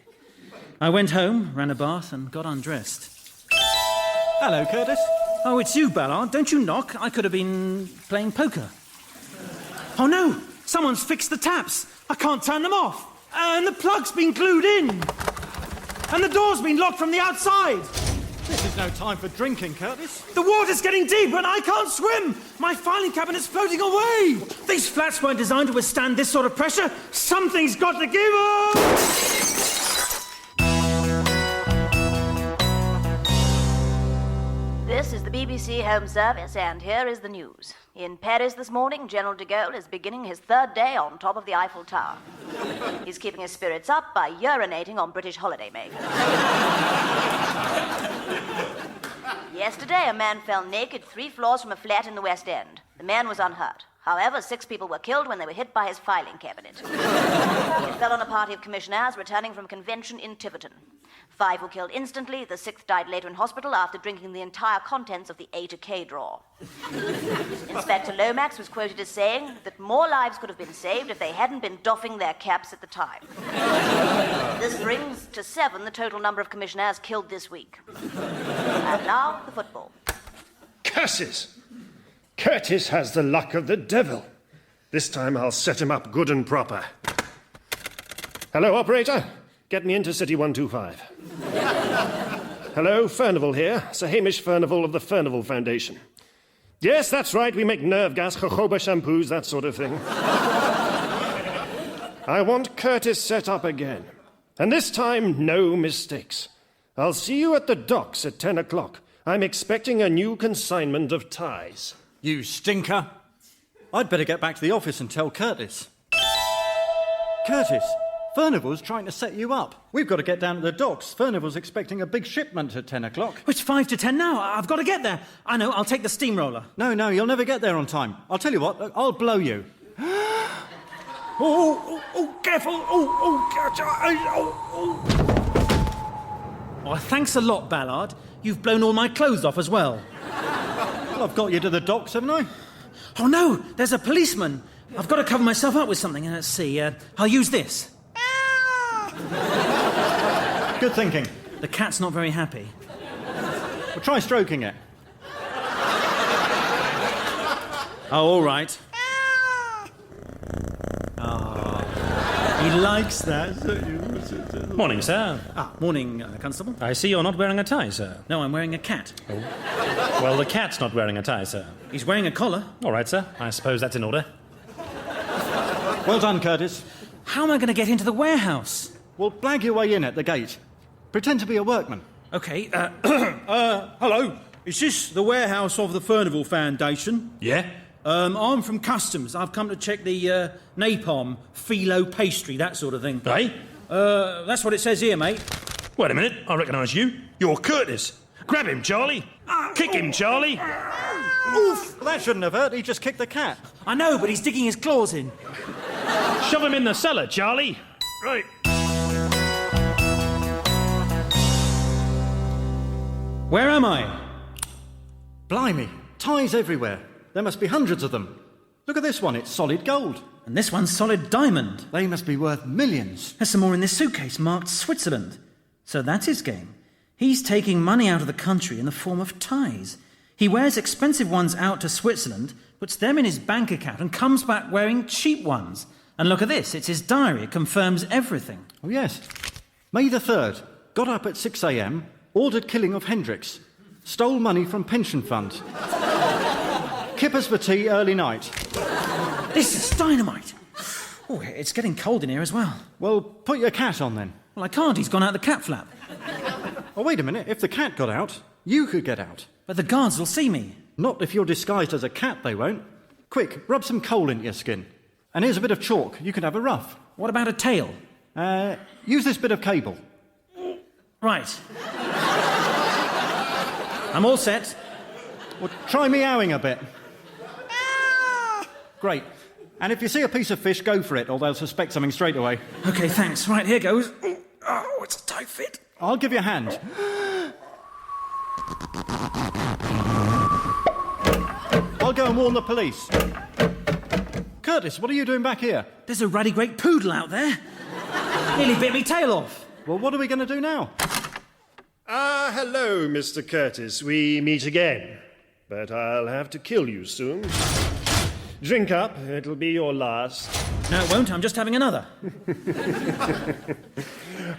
I went home, ran a bath and got undressed. Hello, Curtis. Oh, it's you, Ballard. Don't you knock. I could have been playing poker. Oh, no. Someone's fixed the taps. I can't turn them off. And the plug's been glued in. And the door's been locked from the outside. This is no time for drinking, Curtis. The water's getting deep and I can't swim. My filing cabinet's floating away. These flats weren't designed to withstand this sort of pressure. Something's got to give up. is the BBC Home Service, and here is the news. In Paris this morning, General de Gaulle is beginning his third day on top of the Eiffel Tower. He's keeping his spirits up by urinating on British holidaymakers. Yesterday, a man fell naked 3 floors from a flat in the West End. The man was unhurt. However, 6 people were killed when they were hit by his filing cabinet. It fell on a party of commissionaires returning from a convention in Tiverton. 5 were killed instantly. The 6th died later in hospital after drinking the entire contents of the A to K drawer. Inspector Lomax was quoted as saying that more lives could have been saved if they hadn't been doffing their caps at the time. This brings to 7 the total number of commissionaires killed this week. And now, the football. Curses! Curtis has the luck of the devil. This time I'll set him up good and proper. Hello, operator. Get me into City 125. Hello, Furnival here. Sir Hamish Furnival of the Furnival Foundation. Yes, that's right. We make nerve gas, jojoba shampoos, that sort of thing. I want Curtis set up again. And this time, no mistakes. I'll see you at the docks at 10 o'clock. I'm expecting a new consignment of ties. You stinker. I'd better get back to the office and tell Curtis. Curtis, Furnival's trying to set you up. We've got to get down to the docks. Furnival's expecting a big shipment at 10 o'clock. It's 5 to 10 now. I've got to get there. I know, I'll take the steamroller. No, you'll never get there on time. I'll tell you what, I'll blow you. Careful. Oh, thanks a lot, Ballard. You've blown all my clothes off as well. Well, I've got you to the docks, haven't I? Oh, no, there's a policeman. I've got to cover myself up with something. Let's see, I'll use this. Good thinking. The cat's not very happy. Well, try stroking it. Oh, all right. He likes that. Morning, sir. Morning, Constable. I see you're not wearing a tie, sir. No, I'm wearing a cat. Oh. Well, the cat's not wearing a tie, sir. He's wearing a collar. All right, sir. I suppose that's in order. Well done, Curtis. How am I going to get into the warehouse? Well, blag your way in at the gate. Pretend to be a workman. OK, Hello. Is this the warehouse of the Furnival Foundation? Yeah? I'm from Customs. I've come to check the napalm, phyllo pastry, that sort of thing. Hey? That's what it says here, mate. Wait a minute. I recognise you. You're Curtis. Grab him, Charlie. Kick him, Charlie. Oof! Well, that shouldn't have hurt. He just kicked the cat. I know, but he's digging his claws in. Shove him in the cellar, Charlie. Right. Where am I? Blimey, ties everywhere. There must be hundreds of them. Look at this one, it's solid gold. And this one's solid diamond. They must be worth millions. There's some more in this suitcase marked Switzerland. So that's his game. He's taking money out of the country in the form of ties. He wears expensive ones out to Switzerland, puts them in his bank account and comes back wearing cheap ones. And look at this, it's his diary. It confirms everything. Oh, yes. May the 3rd. Got up at 6 a.m, ordered killing of Hendricks. Stole money from pension fund. Kippers for tea early night. This is dynamite. Oh, it's getting cold in here as well. Well, put your cat on then. Well, I can't. He's gone out the cat flap. Oh, wait a minute. If the cat got out, you could get out. But the guards will see me. Not if you're disguised as a cat, they won't. Quick, rub some coal into your skin. And here's a bit of chalk. You can have a rough. What about a tail? Use this bit of cable. Right. I'm all set. Well, try meowing a bit. Great. And if you see a piece of fish, go for it, or they'll suspect something straight away. OK, thanks. Right, here goes. Oh, it's a tight fit. I'll give you a hand. I'll go and warn the police. Curtis, what are you doing back here? There's a ruddy great poodle out there. Nearly bit me tail off. Well, what are we going to do now? Hello, Mr. Curtis. We meet again. But I'll have to kill you soon. Drink up. It'll be your last. No, it won't. I'm just having another.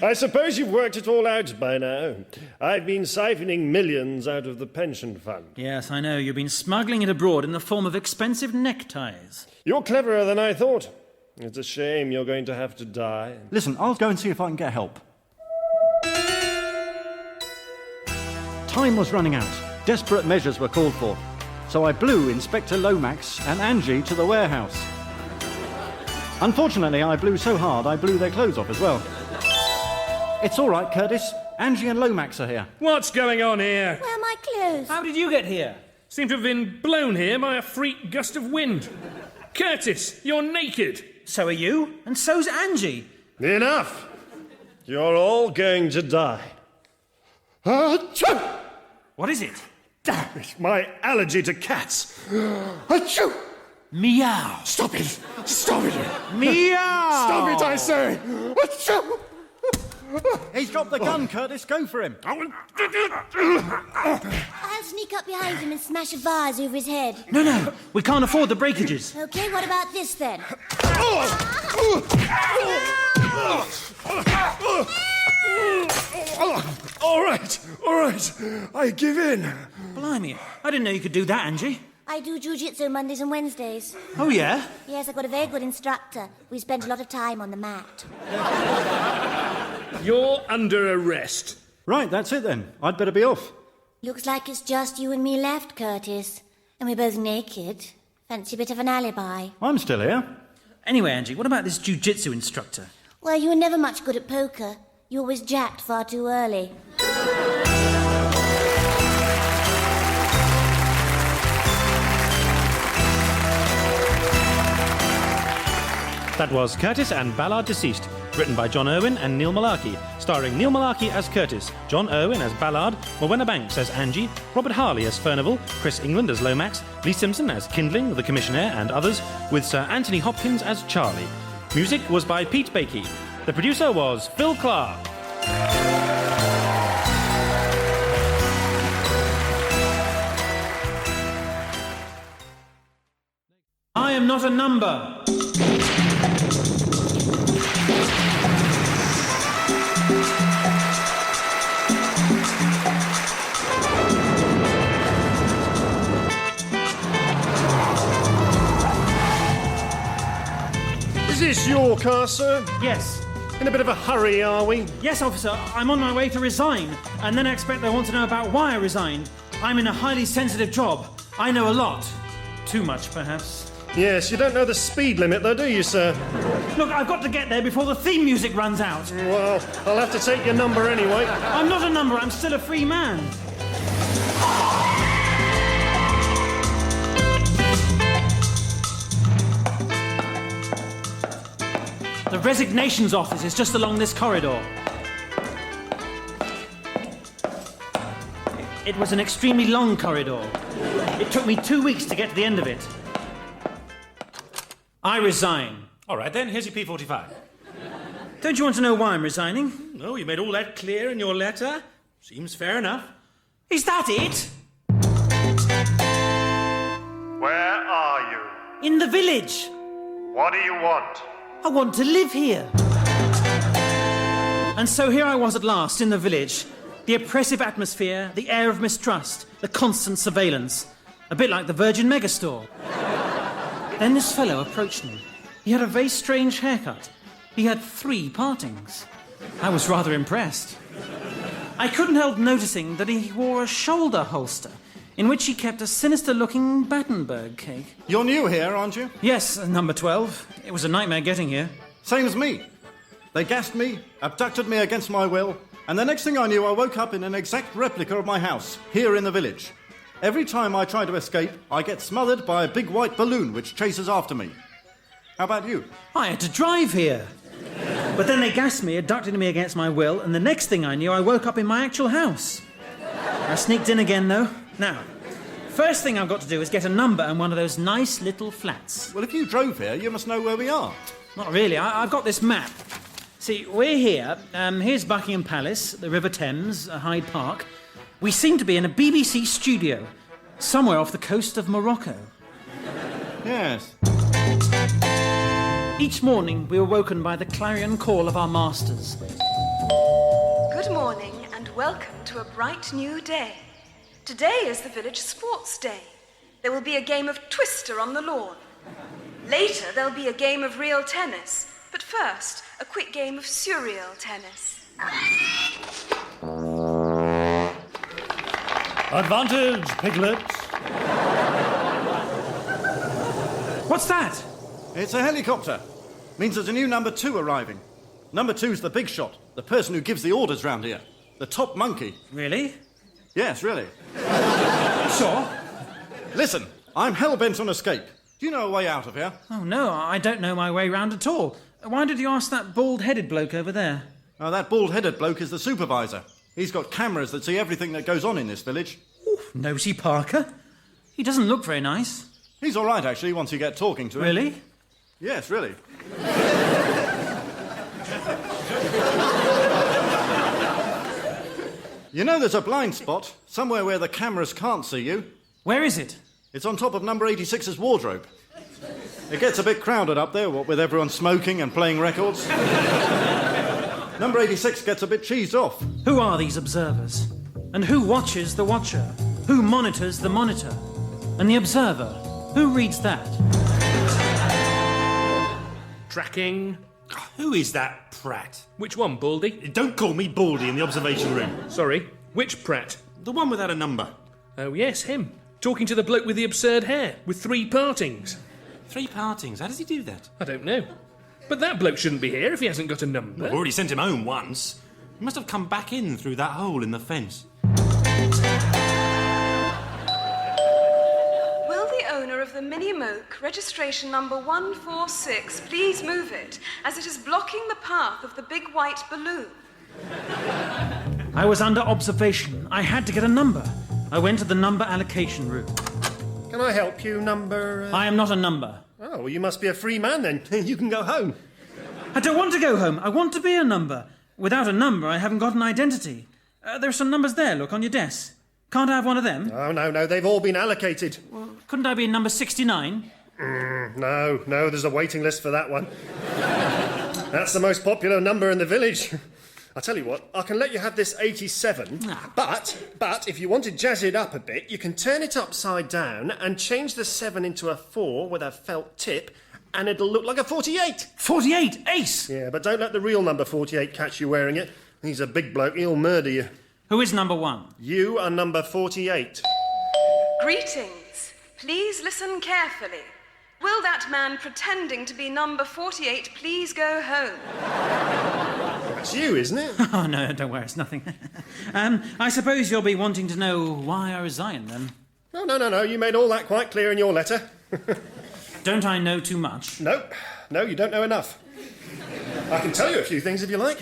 I suppose you've worked it all out by now. I've been siphoning millions out of the pension fund. Yes, I know. You've been smuggling it abroad in the form of expensive neckties. You're cleverer than I thought. It's a shame you're going to have to die. Listen, I'll go and see if I can get help. Time was running out. Desperate measures were called for, so I blew Inspector Lomax and Angie to the warehouse. Unfortunately, I blew so hard I blew their clothes off as well. It's all right, Curtis. Angie and Lomax are here. What's going on here? Where are my clothes? How did you get here? Seem to have been blown here by a freak gust of wind. Curtis, you're naked. So are you, and so's Angie. Enough! You're all going to die. Achoo! What is it? Damn it, my allergy to cats. Achoo! Meow. Stop it! Stop it! Meow! Stop it, I say! Achoo! He's got the gun, Curtis. Go for him. I'll sneak up behind him and smash a vase over his head. No, we can't afford the breakages. Okay, what about this then? All right. I give in. Blimey, I didn't know you could do that, Angie. I do jiu-jitsu Mondays and Wednesdays. Oh, yeah? Yes, I've got a very good instructor. We spend a lot of time on the mat. You're under arrest. Right, that's it then. I'd better be off. Looks like it's just you and me left, Curtis. And we're both naked. Fancy a bit of an alibi. I'm still here. Anyway, Angie, what about this jiu-jitsu instructor? Well, you were never much good at poker. You always jacked far too early. That was Curtis and Ballard Deceased, written by John Irwin and Neil Mullarkey, starring Neil Mullarkey as Curtis, John Irwin as Ballard, Morwenna Banks as Angie, Robert Harley as Furnival, Chris England as Lomax, Lee Simpson as Kindling, the Commissioner, and others, with Sir Anthony Hopkins as Charlie. Music was by Pete Bakey. The producer was Phil Clarke. I am not a number. Is this your car, sir? Yes. In a bit of a hurry, are we? Yes, officer. I'm on my way to resign. And then I expect they want to know about why I resigned. I'm in a highly sensitive job. I know a lot. Too much, perhaps. Yes, you don't know the speed limit, though, do you, sir? Look, I've got to get there before the theme music runs out. Well, I'll have to take your number anyway. I'm not a number. I'm still a free man. The resignations office is just along this corridor. It was an extremely long corridor. It took me 2 weeks to get to the end of it. I resign. All right, then, here's your P45. Don't you want to know why I'm resigning? No, you made all that clear in your letter. Seems fair enough. Is that it? Where are you? In the village. What do you want? I want to live here. And so here I was at last, in the village. The oppressive atmosphere, the air of mistrust, the constant surveillance. A bit like the Virgin Megastore. Then this fellow approached me. He had a very strange haircut. He had 3 partings. I was rather impressed. I couldn't help noticing that he wore a shoulder holster in which he kept a sinister-looking Battenberg cake. You're new here, aren't you? Yes, number 12. It was a nightmare getting here. Same as me. They gassed me, abducted me against my will, and the next thing I knew, I woke up in an exact replica of my house, here in the village. Every time I try to escape, I get smothered by a big white balloon which chases after me. How about you? I had to drive here. But then they gassed me, abducted me against my will, and the next thing I knew, I woke up in my actual house. I sneaked in again, though. Now, first thing I've got to do is get a number and one of those nice little flats. Well, if you drove here, you must know where we are. Not really. I've got this map. See, we're here. Here's Buckingham Palace, the River Thames, Hyde Park. We seem to be in a BBC studio, somewhere off the coast of Morocco. Yes. Each morning, we were woken by the clarion call of our masters. Good morning and welcome to a bright new day. Today is the village sports day. There will be a game of Twister on the lawn. Later, there'll be a game of real tennis. But first, a quick game of surreal tennis. Advantage, piglets. What's that? It's a helicopter. Means there's a new number 2 arriving. Number 2's the big shot, the person who gives the orders round here. The top monkey. Really? Yes, really. Sure. Listen, I'm hell-bent on escape. Do you know a way out of here? Oh, no, I don't know my way round at all. Why did you ask that bald-headed bloke over there? Oh, that bald-headed bloke is the supervisor. He's got cameras that see everything that goes on in this village. Oof, nosy Parker. He doesn't look very nice. He's all right, actually, once you get talking to him. Really? Yes, really. You know there's a blind spot, somewhere where the cameras can't see you. Where is it? It's on top of number 86's wardrobe. It gets a bit crowded up there, what with everyone smoking and playing records. Number 86 gets a bit cheesed off. Who are these observers? And who watches the watcher? Who monitors the monitor? And the observer, who reads that? Tracking. Who is that prat? Which one, Baldy? Don't call me Baldy in the observation room. Sorry, which prat? The one without a number. Oh, yes, him. Talking to the bloke with the absurd hair, with 3 partings. 3 partings? How does he do that? I don't know. But that bloke shouldn't be here if he hasn't got a number. I've already sent him home once. He must have come back in through that hole in the fence. Will the owner of the Mini Moke, registration number 146, please move it, as it is blocking the path of the big white balloon? I was under observation. I had to get a number. I went to the number allocation room. Can I help you, number... I am not a number. Oh, well, you must be a free man then. You can go home. I don't want to go home. I want to be a number. Without a number, I haven't got an identity. There are some numbers there, look, on your desk. Can't I have one of them? Oh, no, they've all been allocated. Well, couldn't I be in number 69? No, there's a waiting list for that one. That's the most popular number in the village. I'll tell you what, I can let you have this 87, but if you want to jazz it up a bit, you can turn it upside down and change the 7 into a 4 with a felt tip, and it'll look like a 48. 48? Ace! Yeah, but don't let the real number 48 catch you wearing it. He's a big bloke, he'll murder you. Who is number 1? You are number 48. Greetings. Please listen carefully. Will that man pretending to be number 48 please go home? That's you, isn't it? Oh, no, don't worry, it's nothing. I suppose you'll be wanting to know why I resigned, then. No, you made all that quite clear in your letter. Don't I know too much? No, you don't know enough. I can tell you a few things if you like.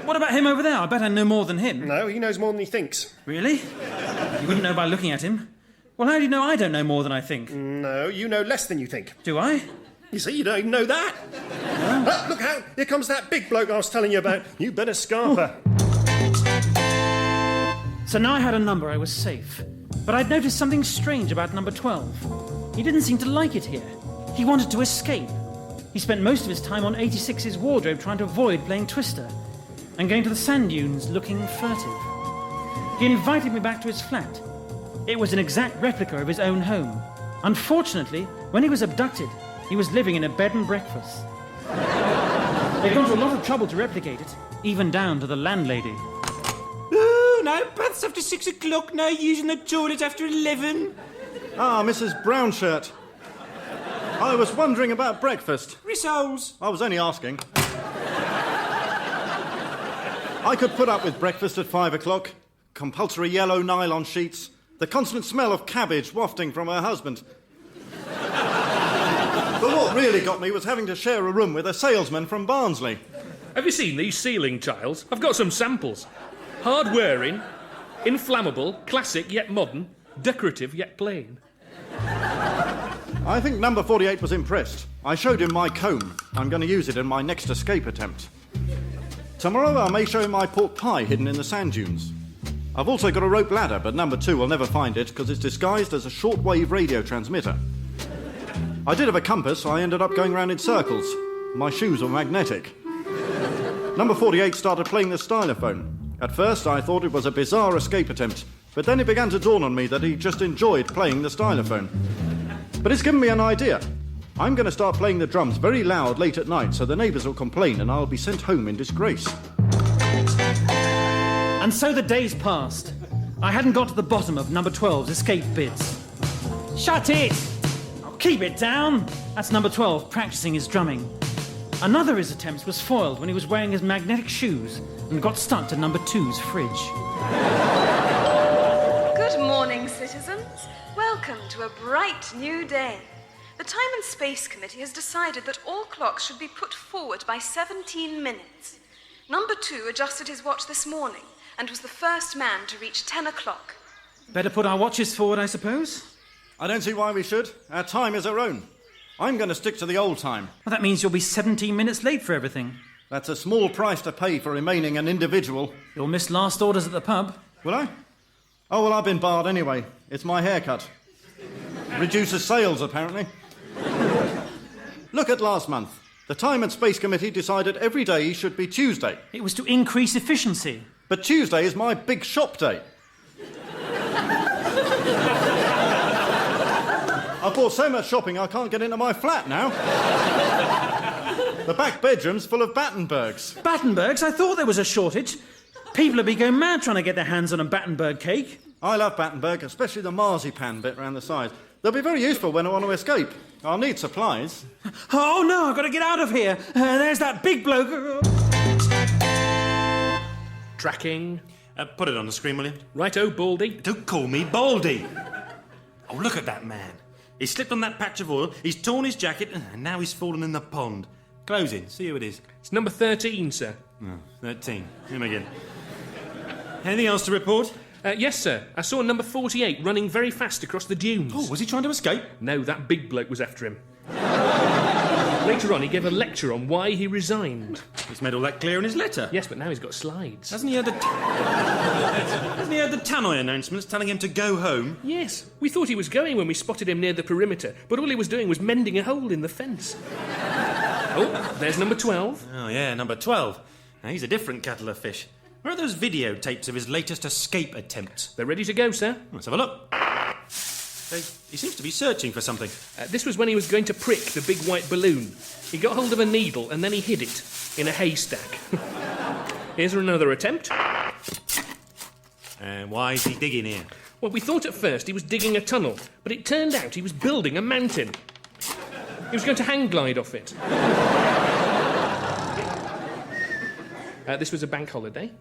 What about him over there? I bet I know more than him. No, he knows more than he thinks. Really? You wouldn't know by looking at him. Well, how do you know I don't know more than I think? No, you know less than you think. Do I? You see, you don't even know that. Oh. Look out, here comes that big bloke I was telling you about. You better scarper. So now I had a number, I was safe. But I'd noticed something strange about number 12. He didn't seem to like it here. He wanted to escape. He spent most of his time on 86's wardrobe trying to avoid playing Twister and going to the sand dunes looking furtive. He invited me back to his flat. It was an exact replica of his own home. Unfortunately, when he was abducted, he was living in a bed and breakfast. They'd gone to a lot of trouble to replicate it, even down to the landlady. Oh, no baths after 6 o'clock, no using the toilet after 11. Ah, Mrs. Brownshirt. I was wondering about breakfast. Rissoles. I was only asking. I could put up with breakfast at 5 o'clock. Compulsory yellow nylon sheets. The constant smell of cabbage wafting from her husband. But what really got me was having to share a room with a salesman from Barnsley. Have you seen these ceiling tiles? I've got some samples. Hard-wearing, inflammable, classic yet modern, decorative yet plain. I think number 48 was impressed. I showed him my comb. I'm going to use it in my next escape attempt. Tomorrow I may show him my pork pie hidden in the sand dunes. I've also got a rope ladder, but number 2 will never find it because it's disguised as a shortwave radio transmitter. I did have a compass, so I ended up going round in circles. My shoes were magnetic. Number 48 started playing the stylophone. At first, I thought it was a bizarre escape attempt, but then it began to dawn on me that he just enjoyed playing the stylophone. But it's given me an idea. I'm going to start playing the drums very loud late at night so the neighbours will complain and I'll be sent home in disgrace. And so the days passed. I hadn't got to the bottom of number 12's escape bids. Shut it! Oh, keep it down! That's number 12, practicing his drumming. Another of his attempts was foiled when he was wearing his magnetic shoes and got stuck to number 2's fridge. Good morning, citizens. Welcome to a bright new day. The Time and Space Committee has decided that all clocks should be put forward by 17 minutes. Number 2 adjusted his watch this morning and was the first man to reach 10 o'clock. Better put our watches forward, I suppose? I don't see why we should. Our time is our own. I'm going to stick to the old time. Well, that means you'll be 17 minutes late for everything. That's a small price to pay for remaining an individual. You'll miss last orders at the pub. Will I? Oh, well, I've been barred anyway. It's my haircut. Reduces sales, apparently. Look at last month. The Time and Space Committee decided every day should be Tuesday. It was to increase efficiency. But Tuesday is my big shop day. I've bought so much shopping I can't get into my flat now. The back bedroom's full of Battenbergs. Battenbergs? I thought there was a shortage. People would be going mad trying to get their hands on a Battenberg cake. I love Battenberg, especially the marzipan bit round the sides. They'll be very useful when I want to escape. I'll need supplies. Oh, no, I've got to get out of here. There's that big bloke. Tracking. Put it on the screen, will you? Righto, Baldy. Don't call me Baldy. Oh, look at that man. He slipped on that patch of oil, he's torn his jacket, and now he's fallen in the pond. Close in, see who it is. It's number 13, sir. Oh, 13. Him again. Anything else to report? Yes, sir. I saw number 48 running very fast across the dunes. Oh, was he trying to escape? No, that big bloke was after him. Later on, he gave a lecture on why he resigned. He's made all that clear in his letter. Yes, but now he's got slides. Hasn't he heard the tannoy announcements telling him to go home? Yes. We thought he was going when we spotted him near the perimeter, but all he was doing was mending a hole in the fence. Oh, there's number 12. Oh, yeah, number 12. Now, he's a different kettle of fish. Where are those videotapes of his latest escape attempts? They're ready to go, sir. Let's have a look. He seems to be searching for something. This was when he was going to prick the big white balloon. He got hold of a needle and then he hid it in a haystack. Here's another attempt. And why is he digging here? Well, we thought at first he was digging a tunnel, but it turned out he was building a mountain. He was going to hang glide off it. This was a bank holiday.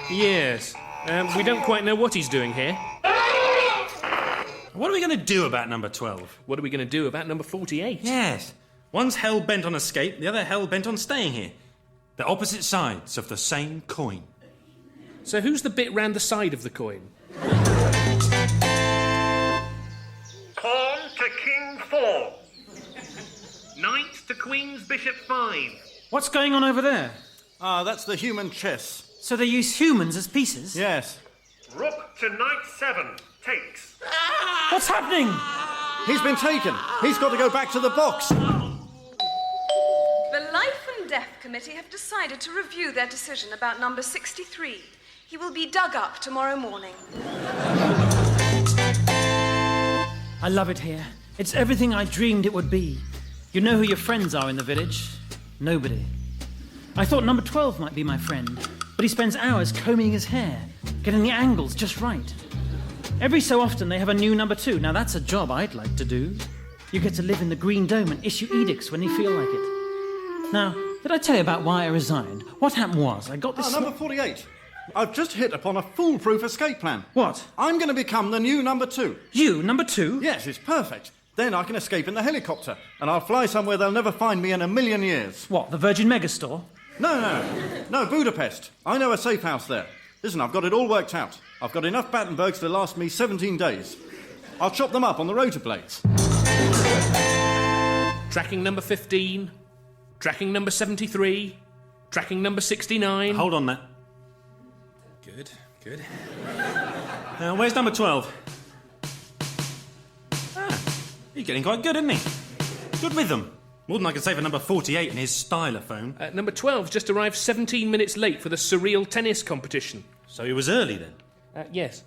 Yes. We don't quite know what he's doing here. What are we going to do about number 12? What are we going to do about number 48? Yes. One's hell-bent on escape, the other hell-bent on staying here. They're opposite sides of the same coin. So who's the bit round the side of the coin? Pawn to King 4. Knight to Queen's Bishop 5. What's going on over there? That's the human chess. So they use humans as pieces? Yes. Rook to Knight 7. Takes. What's happening? He's been taken. He's got to go back to the box. The Life and Death Committee have decided to review their decision about number 63. He will be dug up tomorrow morning. I love it here. It's everything I dreamed it would be. You know who your friends are in the village? Nobody. I thought number 12 might be my friend, but he spends hours combing his hair, getting the angles just right. Every so often they have a new number 2. Now that's a job I'd like to do. You get to live in the Green Dome and issue edicts when you feel like it. Now, did I tell you about why I resigned? What happened was, I got this... number 48. I've just hit upon a foolproof escape plan. What? I'm going to become the new number 2. You, number 2? Yes, it's perfect. Then I can escape in the helicopter, and I'll fly somewhere they'll never find me in a million years. What, the Virgin Megastore? No, Budapest. I know a safe house there. Listen, I've got it all worked out. I've got enough Battenbergs to last me 17 days. I'll chop them up on the rotor blades. Tracking number 15. Tracking number 73. Tracking number 69. Hold on, Matt. Good. Where's number 12? He's getting quite good, isn't he? Good with them. More than I can say for number 48 in his stylophone. Number 12 just arrived 17 minutes late for the surreal tennis competition. So he was early then? Yes.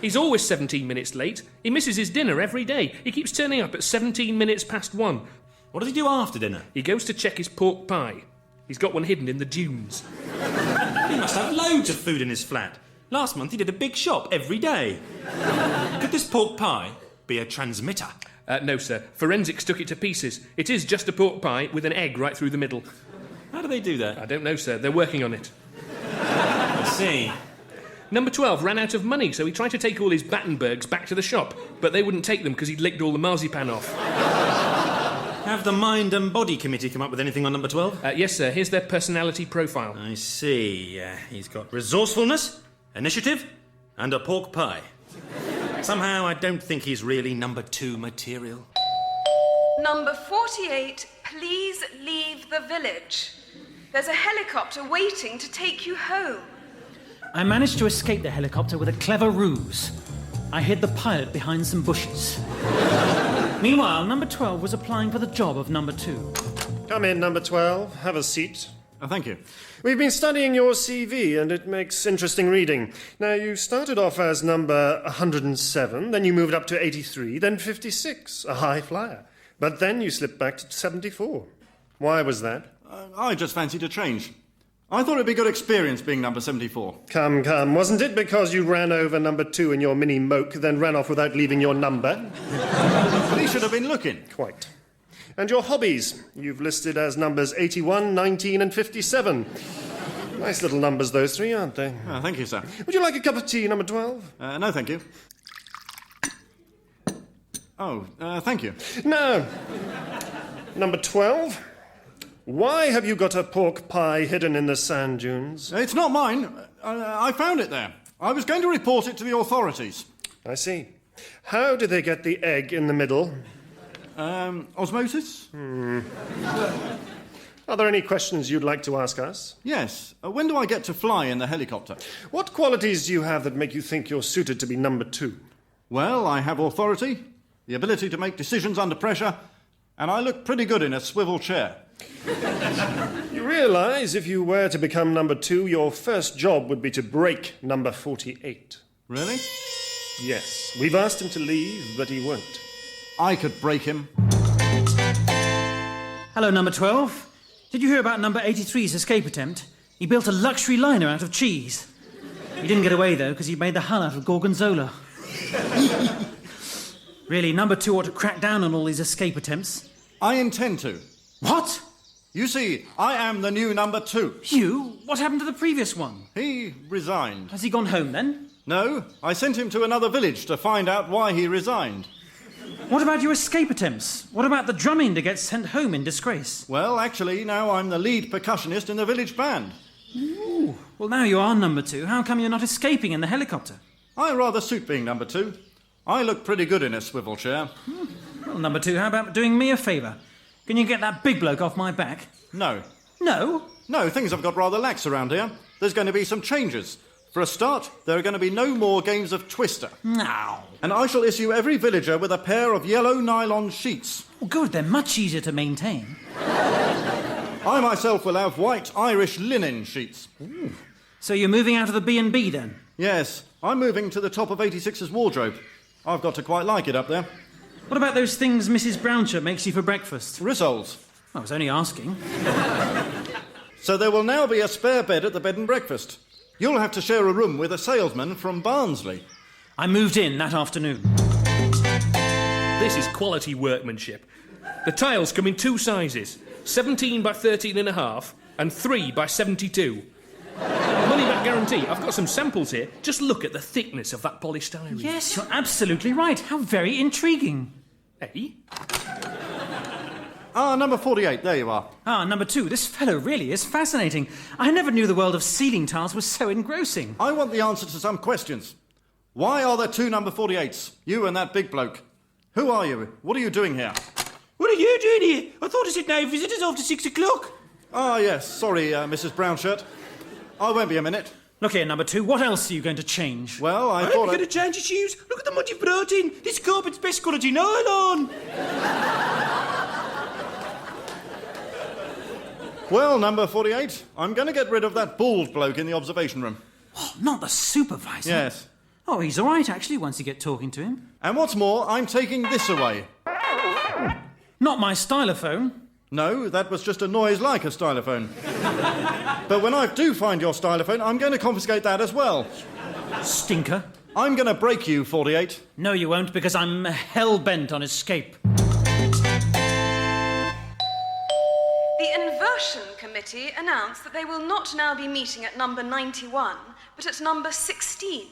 He's always 17 minutes late. He misses his dinner every day. He keeps turning up at 17 minutes past 1. What does he do after dinner? He goes to check his pork pie. He's got one hidden in the dunes. He must have loads of food in his flat. Last month he did a big shop every day. Could this pork pie be a transmitter? No, sir. Forensics took it to pieces. It is just a pork pie with an egg right through the middle. How do they do that? I don't know, sir. They're working on it. I see. Number 12 ran out of money, so he tried to take all his Battenbergs back to the shop, but they wouldn't take them because he'd licked all the marzipan off. Have the Mind and Body Committee come up with anything on number 12? Yes, sir. Here's their personality profile. I see. He's got resourcefulness, initiative, and a pork pie. Somehow, I don't think he's really number 2 material. Number 48, please leave the village. There's a helicopter waiting to take you home. I managed to escape the helicopter with a clever ruse. I hid the pilot behind some bushes. Meanwhile, number 12 was applying for the job of number 2. Come in, number 12. Have a seat. Thank you. We've been studying your CV, and it makes interesting reading. Now, you started off as number 107, then you moved up to 83, then 56, a high flyer. But then you slipped back to 74. Why was that? I just fancied a change. I thought it'd be a good experience being number 74. Come. Wasn't it because you ran over number 2 in your mini moke, then ran off without leaving your number? But he should have been looking. Quite. And your hobbies? You've listed as numbers 81, 19 and 57. Nice little numbers, those three, aren't they? Thank you, sir. Would you like a cup of tea, number 12? No, thank you. Oh, thank you. No. Number 12? Why have you got a pork pie hidden in the sand dunes? It's not mine. I found it there. I was going to report it to the authorities. I see. How did they get the egg in the middle? Osmosis? Are there any questions you'd like to ask us? Yes. When do I get to fly in the helicopter? What qualities do you have that make you think you're suited to be number 2? Well, I have authority, the ability to make decisions under pressure, and I look pretty good in a swivel chair. You realise if you were to become number 2, your first job would be to break number 48. Really? Yes. We've asked him to leave, but he won't. I could break him. Hello, number 12. Did you hear about number 83's escape attempt? He built a luxury liner out of cheese. He didn't get away, though, because he made the hull out of gorgonzola. Really, number 2 ought to crack down on all these escape attempts. I intend to. What? You see, I am the new number 2. You? What happened to the previous one? He resigned. Has he gone home, then? No, I sent him to another village to find out why he resigned. What about your escape attempts? What about the drumming to get sent home in disgrace? Well, actually, now I'm the lead percussionist in the village band. Ooh. Well, now you are number 2. How come you're not escaping in the helicopter? I rather suit being number 2. I look pretty good in a swivel chair. Well, number 2, how about doing me a favour? Can you get that big bloke off my back? No. No? No, things have got rather lax around here. There's going to be some changes. For a start, there are going to be no more games of Twister. No. And I shall issue every villager with a pair of yellow nylon sheets. Oh, good, they're much easier to maintain. I myself will have white Irish linen sheets. Ooh. So you're moving out of the B&B then? Yes, I'm moving to the top of 86's wardrobe. I've got to quite like it up there. What about those things Mrs. Brownshire makes you for breakfast? Rissoles. I was only asking. So there will now be a spare bed at the bed and breakfast. You'll have to share a room with a salesman from Barnsley. I moved in that afternoon. This is quality workmanship. The tiles come in 2 sizes, 17 by 13 and a half and 3 by 72. Money back guarantee. I've got some samples here. Just look at the thickness of that polystyrene. Yes, you're absolutely right. How very intriguing. Eh? Number 48, there you are. Number 2, this fellow really is fascinating. I never knew the world of ceiling tiles was so engrossing. I want the answer to some questions. Why are there 2 number 48s? You and that big bloke. Who are you? What are you doing here? What are you doing here? I thought I said no visitors after 6 o'clock. Yes, sorry, Mrs. Brownshirt. I won't be a minute. Look here, number 2, what else are you going to change? Well, I thought you're going to change your shoes. Look at the mud you've brought in. This carpet's best quality nylon. Well, number 48, I'm going to get rid of that bald bloke in the observation room. Oh, not the supervisor? Yes. Oh, he's all right, actually, once you get talking to him. And what's more, I'm taking this away. Not my stylophone. No, that was just a noise like a stylophone. But when I do find your stylophone, I'm going to confiscate that as well. Stinker. I'm going to break you, 48. No, you won't, because I'm hell-bent on escape. The Inversion Committee announced that they will not now be meeting at number 91, but at number 16.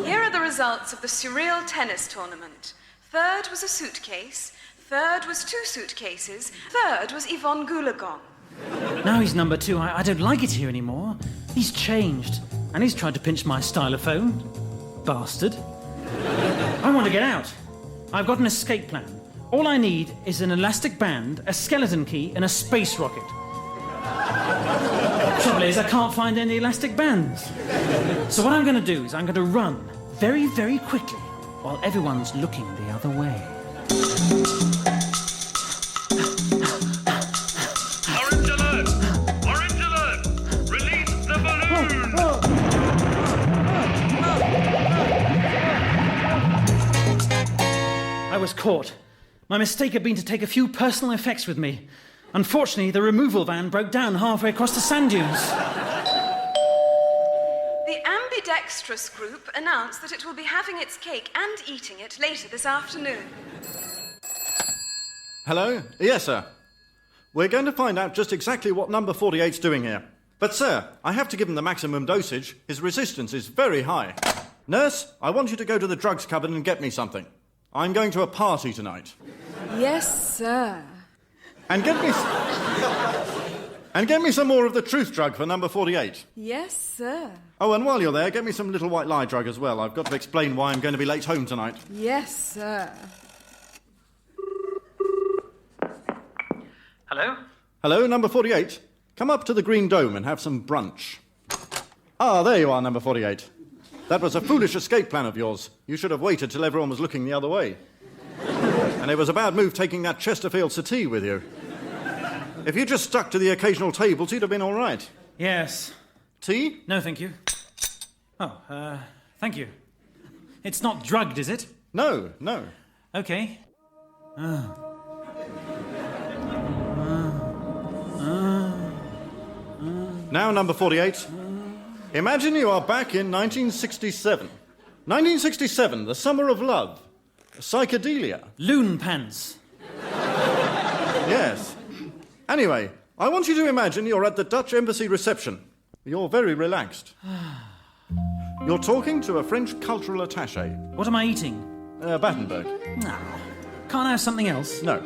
Here are the results of the surreal tennis tournament. Third was a suitcase. Third was 2 suitcases. Third was Yvonne Goolagong. Now he's number 2. I don't like it here anymore. He's changed. And he's tried to pinch my stylophone. Bastard. I want to get out. I've got an escape plan. All I need is an elastic band, a skeleton key, and a space rocket. Trouble is, I can't find any elastic bands. So what I'm going to do is I'm going to run very, very quickly while everyone's looking the other way. Orange alert! Orange alert! Release the balloon! I was caught. My mistake had been to take a few personal effects with me. Unfortunately, the removal van broke down halfway across the sand dunes. The Ambidextrous Group announced that it will be having its cake and eating it later this afternoon. Hello? Yes, sir. We're going to find out just exactly what number 48's doing here. But, sir, I have to give him the maximum dosage. His resistance is very high. Nurse, I want you to go to the drugs cupboard and get me something. I'm going to a party tonight. Yes, sir. And get me some more of the truth drug for number 48. Yes, sir. Oh, and while you're there, get me some little white lie drug as well. I've got to explain why I'm going to be late home tonight. Yes, sir. Hello? Hello, number 48. Come up to the Green Dome and have some brunch. Ah, there you are, number 48. That was a foolish escape plan of yours. You should have waited till everyone was looking the other way. And it was a bad move taking that Chesterfield settee with you. If you just stuck to the occasional tables, you'd have been all right. Yes. Tea? No, thank you. Oh, thank you. It's not drugged, is it? No, no. Okay. Now, number 48. Imagine you are back in 1967. 1967, the summer of love. Psychedelia. Loon pants. Yes. Anyway, I want you to imagine you're at the Dutch embassy reception. You're very relaxed. You're talking to a French cultural attaché. What am I eating? Battenberg. No. Can't I have something else? No.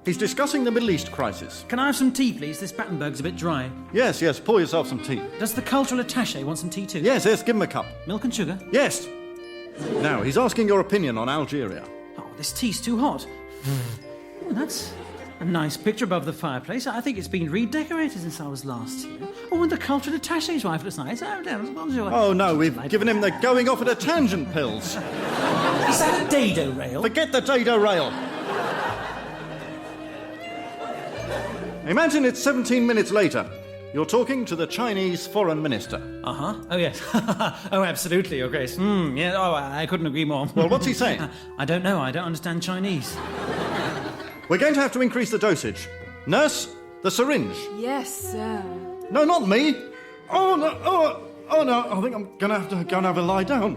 He's discussing the Middle East crisis. Can I have some tea, please? This Battenberg's a bit dry. Yes, pour yourself some tea. Does the cultural attaché want some tea too? Yes, give him a cup. Milk and sugar? Yes. Now, he's asking your opinion on Algeria. Oh, this tea's too hot. Oh, that's a nice picture above the fireplace. I think it's been redecorated since I was last here. Oh, and the cultural attaché's wife looks nice. Oh, no, we've given him the going off at a tangent pills. Is that a dado rail? Forget the dado rail. Imagine it's 17 minutes later. You're talking to the Chinese foreign minister. Uh-huh. Oh, yes. Oh, absolutely, Your Grace. Yeah, oh, I couldn't agree more. Well, what's he saying? I don't know. I don't understand Chinese. We're going to have to increase the dosage. Nurse, the syringe. Yes, sir. No, not me. Oh, no. Oh, no. I think I'm going to have to go and have a lie down.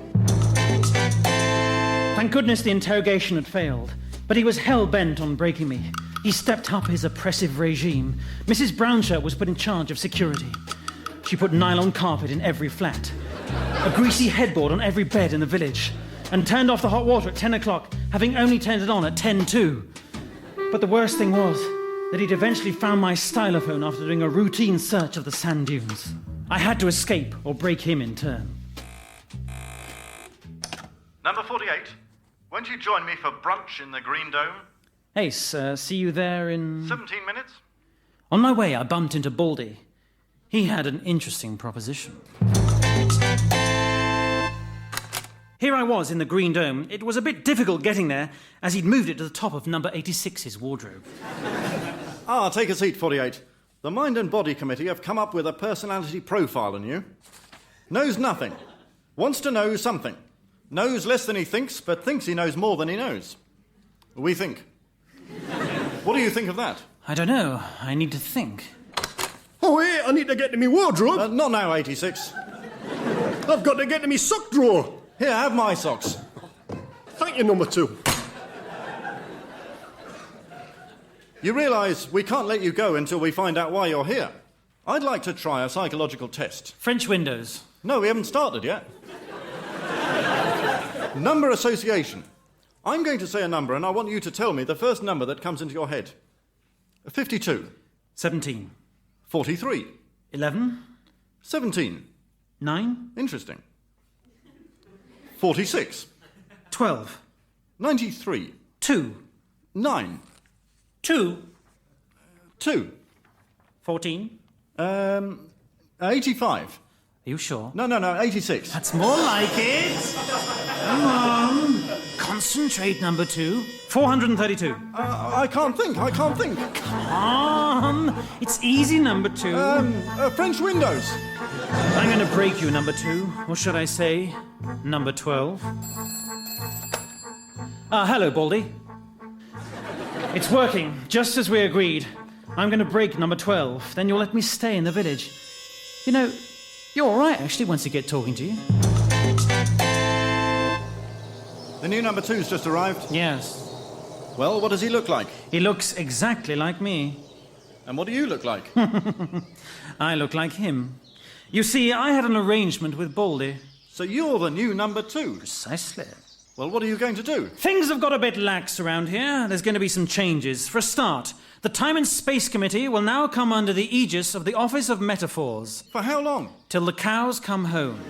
Thank goodness the interrogation had failed. But he was hell-bent on breaking me. He stepped up his oppressive regime. Mrs. Brownshirt was put in charge of security. She put nylon carpet in every flat, a greasy headboard on every bed in the village, and turned off the hot water at 10 o'clock, having only turned it on at 10:02. But the worst thing was that he'd eventually found my stylophone after doing a routine search of the sand dunes. I had to escape or break him in turn. Number 48, won't you join me for brunch in the Green Dome? Ace, see you there in... 17 minutes? On my way, I bumped into Baldy. He had an interesting proposition. Here I was in the Green Dome. It was a bit difficult getting there, as he'd moved it to the top of number 86's wardrobe. Take a seat, 48. The Mind and Body Committee have come up with a personality profile on you. Knows nothing. Wants to know something. Knows less than he thinks, but thinks he knows more than he knows. We think. What do you think of that? I don't know. I need to think. Oh, hey, I need to get to me wardrobe. Not now, 86. I've got to get to me sock drawer. Here, have my socks. Thank you, number 2. You realise we can't let you go until we find out why you're here. I'd like to try a psychological test. French windows. No, we haven't started yet. Number association. I'm going to say a number and I want you to tell me the first number that comes into your head. 52. 17. 43. 11. 17. 9. Interesting. 46. 12. 93. 2. 9. 2. 2. 14. 85. Are you sure? No, 86. That's more like it. Come on. Concentrate, number 2. 432. I can't think. Come on. It's easy, number 2. French windows. I'm going to break you, number 2. Or should I say, number 12. Hello, Baldy. It's working, just as we agreed. I'm going to break number 12. Then you'll let me stay in the village. You know, you're all right, actually, once you get talking to you. The new number 2's just arrived? Yes. Well, what does he look like? He looks exactly like me. And what do you look like? I look like him. You see, I had an arrangement with Baldy. So you're the new number 2? Precisely. Well, what are you going to do? Things have got a bit lax around here. There's going to be some changes. For a start, the Time and Space Committee will now come under the aegis of the Office of Metaphors. For how long? Till the cows come home.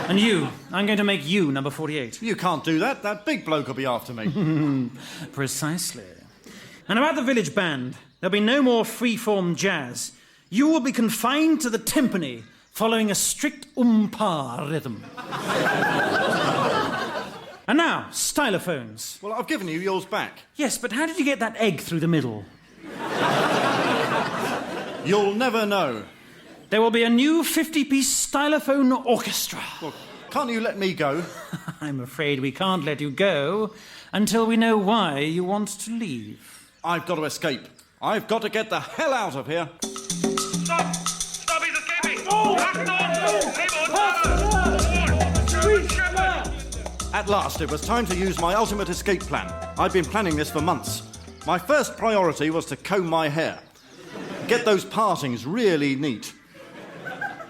And you, I'm going to make you number 48. You can't do that. That big bloke will be after me. Precisely. And about the village band, there'll be no more free-form jazz. You will be confined to the timpani, following a strict umpa rhythm. And now, stylophones. Well, I've given you yours back. Yes, but how did you get that egg through the middle? You'll never know. There will be a new 50-piece stylophone orchestra. Well, can't you let me go? I'm afraid we can't let you go until we know why you want to leave. I've got to escape. I've got to get the hell out of here. Stop! Stop, he's escaping! Locked on! At last, it was time to use my ultimate escape plan. I'd been planning this for months. My first priority was to comb my hair. Get those partings really neat.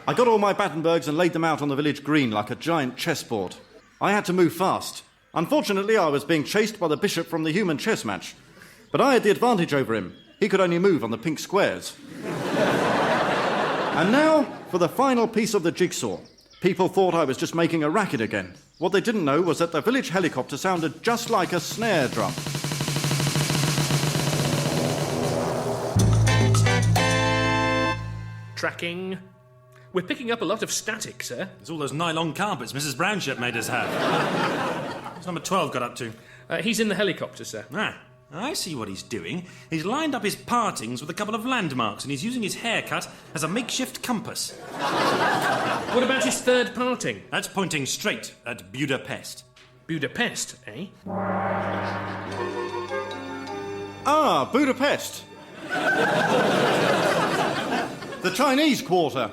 I got all my Battenbergs and laid them out on the village green like a giant chessboard. I had to move fast. Unfortunately, I was being chased by the bishop from the human chess match. But I had the advantage over him. He could only move on the pink squares. And now, for the final piece of the jigsaw. People thought I was just making a racket again. What they didn't know was that the village helicopter sounded just like a snare drum. Tracking. We're picking up a lot of static, sir. It's all those nylon carpets Mrs. Brownship made us have. What's number 12 got up to? He's in the helicopter, sir. Ah, I see what he's doing. He's lined up his partings with a couple of landmarks and he's using his haircut as a makeshift compass. What about his third parting? That's pointing straight at Budapest. Budapest, eh? Ah, Budapest. The Chinese Quarter.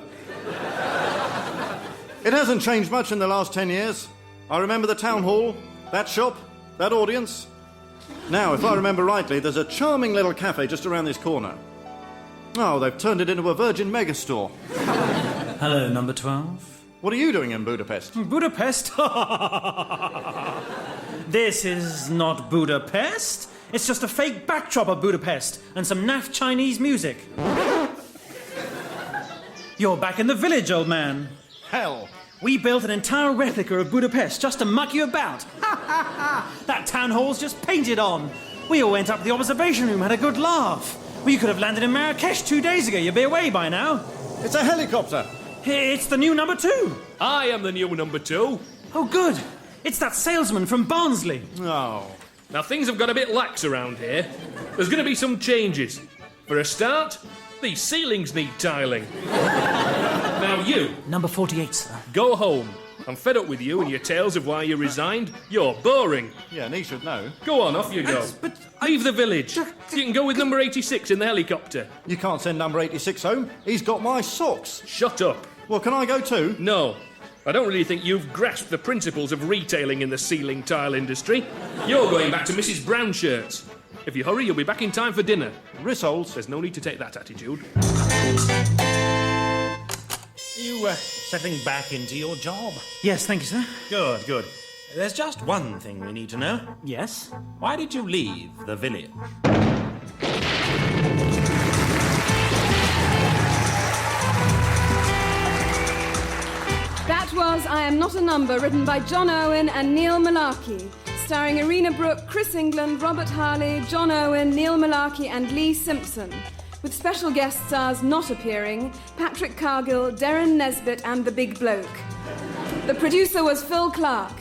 It hasn't changed much in the last 10 years. I remember the town hall, that shop, that audience. Now, if I remember rightly, there's a charming little cafe just around this corner. Oh, they've turned it into a Virgin megastore. Hello, number 12. What are you doing in Budapest? Budapest? This is not Budapest. It's just a fake backdrop of Budapest and some naff Chinese music. You're back in the village, old man. Hell. We built an entire replica of Budapest just to muck you about. That town hall's just painted on. We all went up to the observation room, had a good laugh. Well, you could have landed in Marrakesh 2 days ago. You'd be away by now. It's a helicopter. It's the new number 2. I am the new number 2. Oh, good. It's that salesman from Barnsley. Oh. Now, things have got a bit lax around here. There's going to be some changes. For a start, these ceilings need tiling. Now you... Number 48, sir. Go home. I'm fed up with you and your tales of why you resigned. You're boring. Yeah, and he should know. Go on, off you go. But Leave the village. You can go with number 86 in the helicopter. You can't send number 86 home. He's got my socks. Shut up. Well, can I go too? No. I don't really think you've grasped the principles of retailing in the ceiling tile industry. You're going back to Mrs. Brownshirt's. If you hurry, you'll be back in time for dinner. Rissoles. There's no need to take that attitude. You settling back into your job? Yes, thank you, sir. Good, good. There's just one thing we need to know. Yes? Why did you leave the village? That was I Am Not a Number, written by John Owen and Neil Mullarkey, starring Irina Brooke, Chris England, Robert Harley, John Owen, Neil Mullarkey and Lee Simpson, with special guest stars not appearing, Patrick Cargill, Derren Nesbitt and The Big Bloke. The producer was Phil Clarke.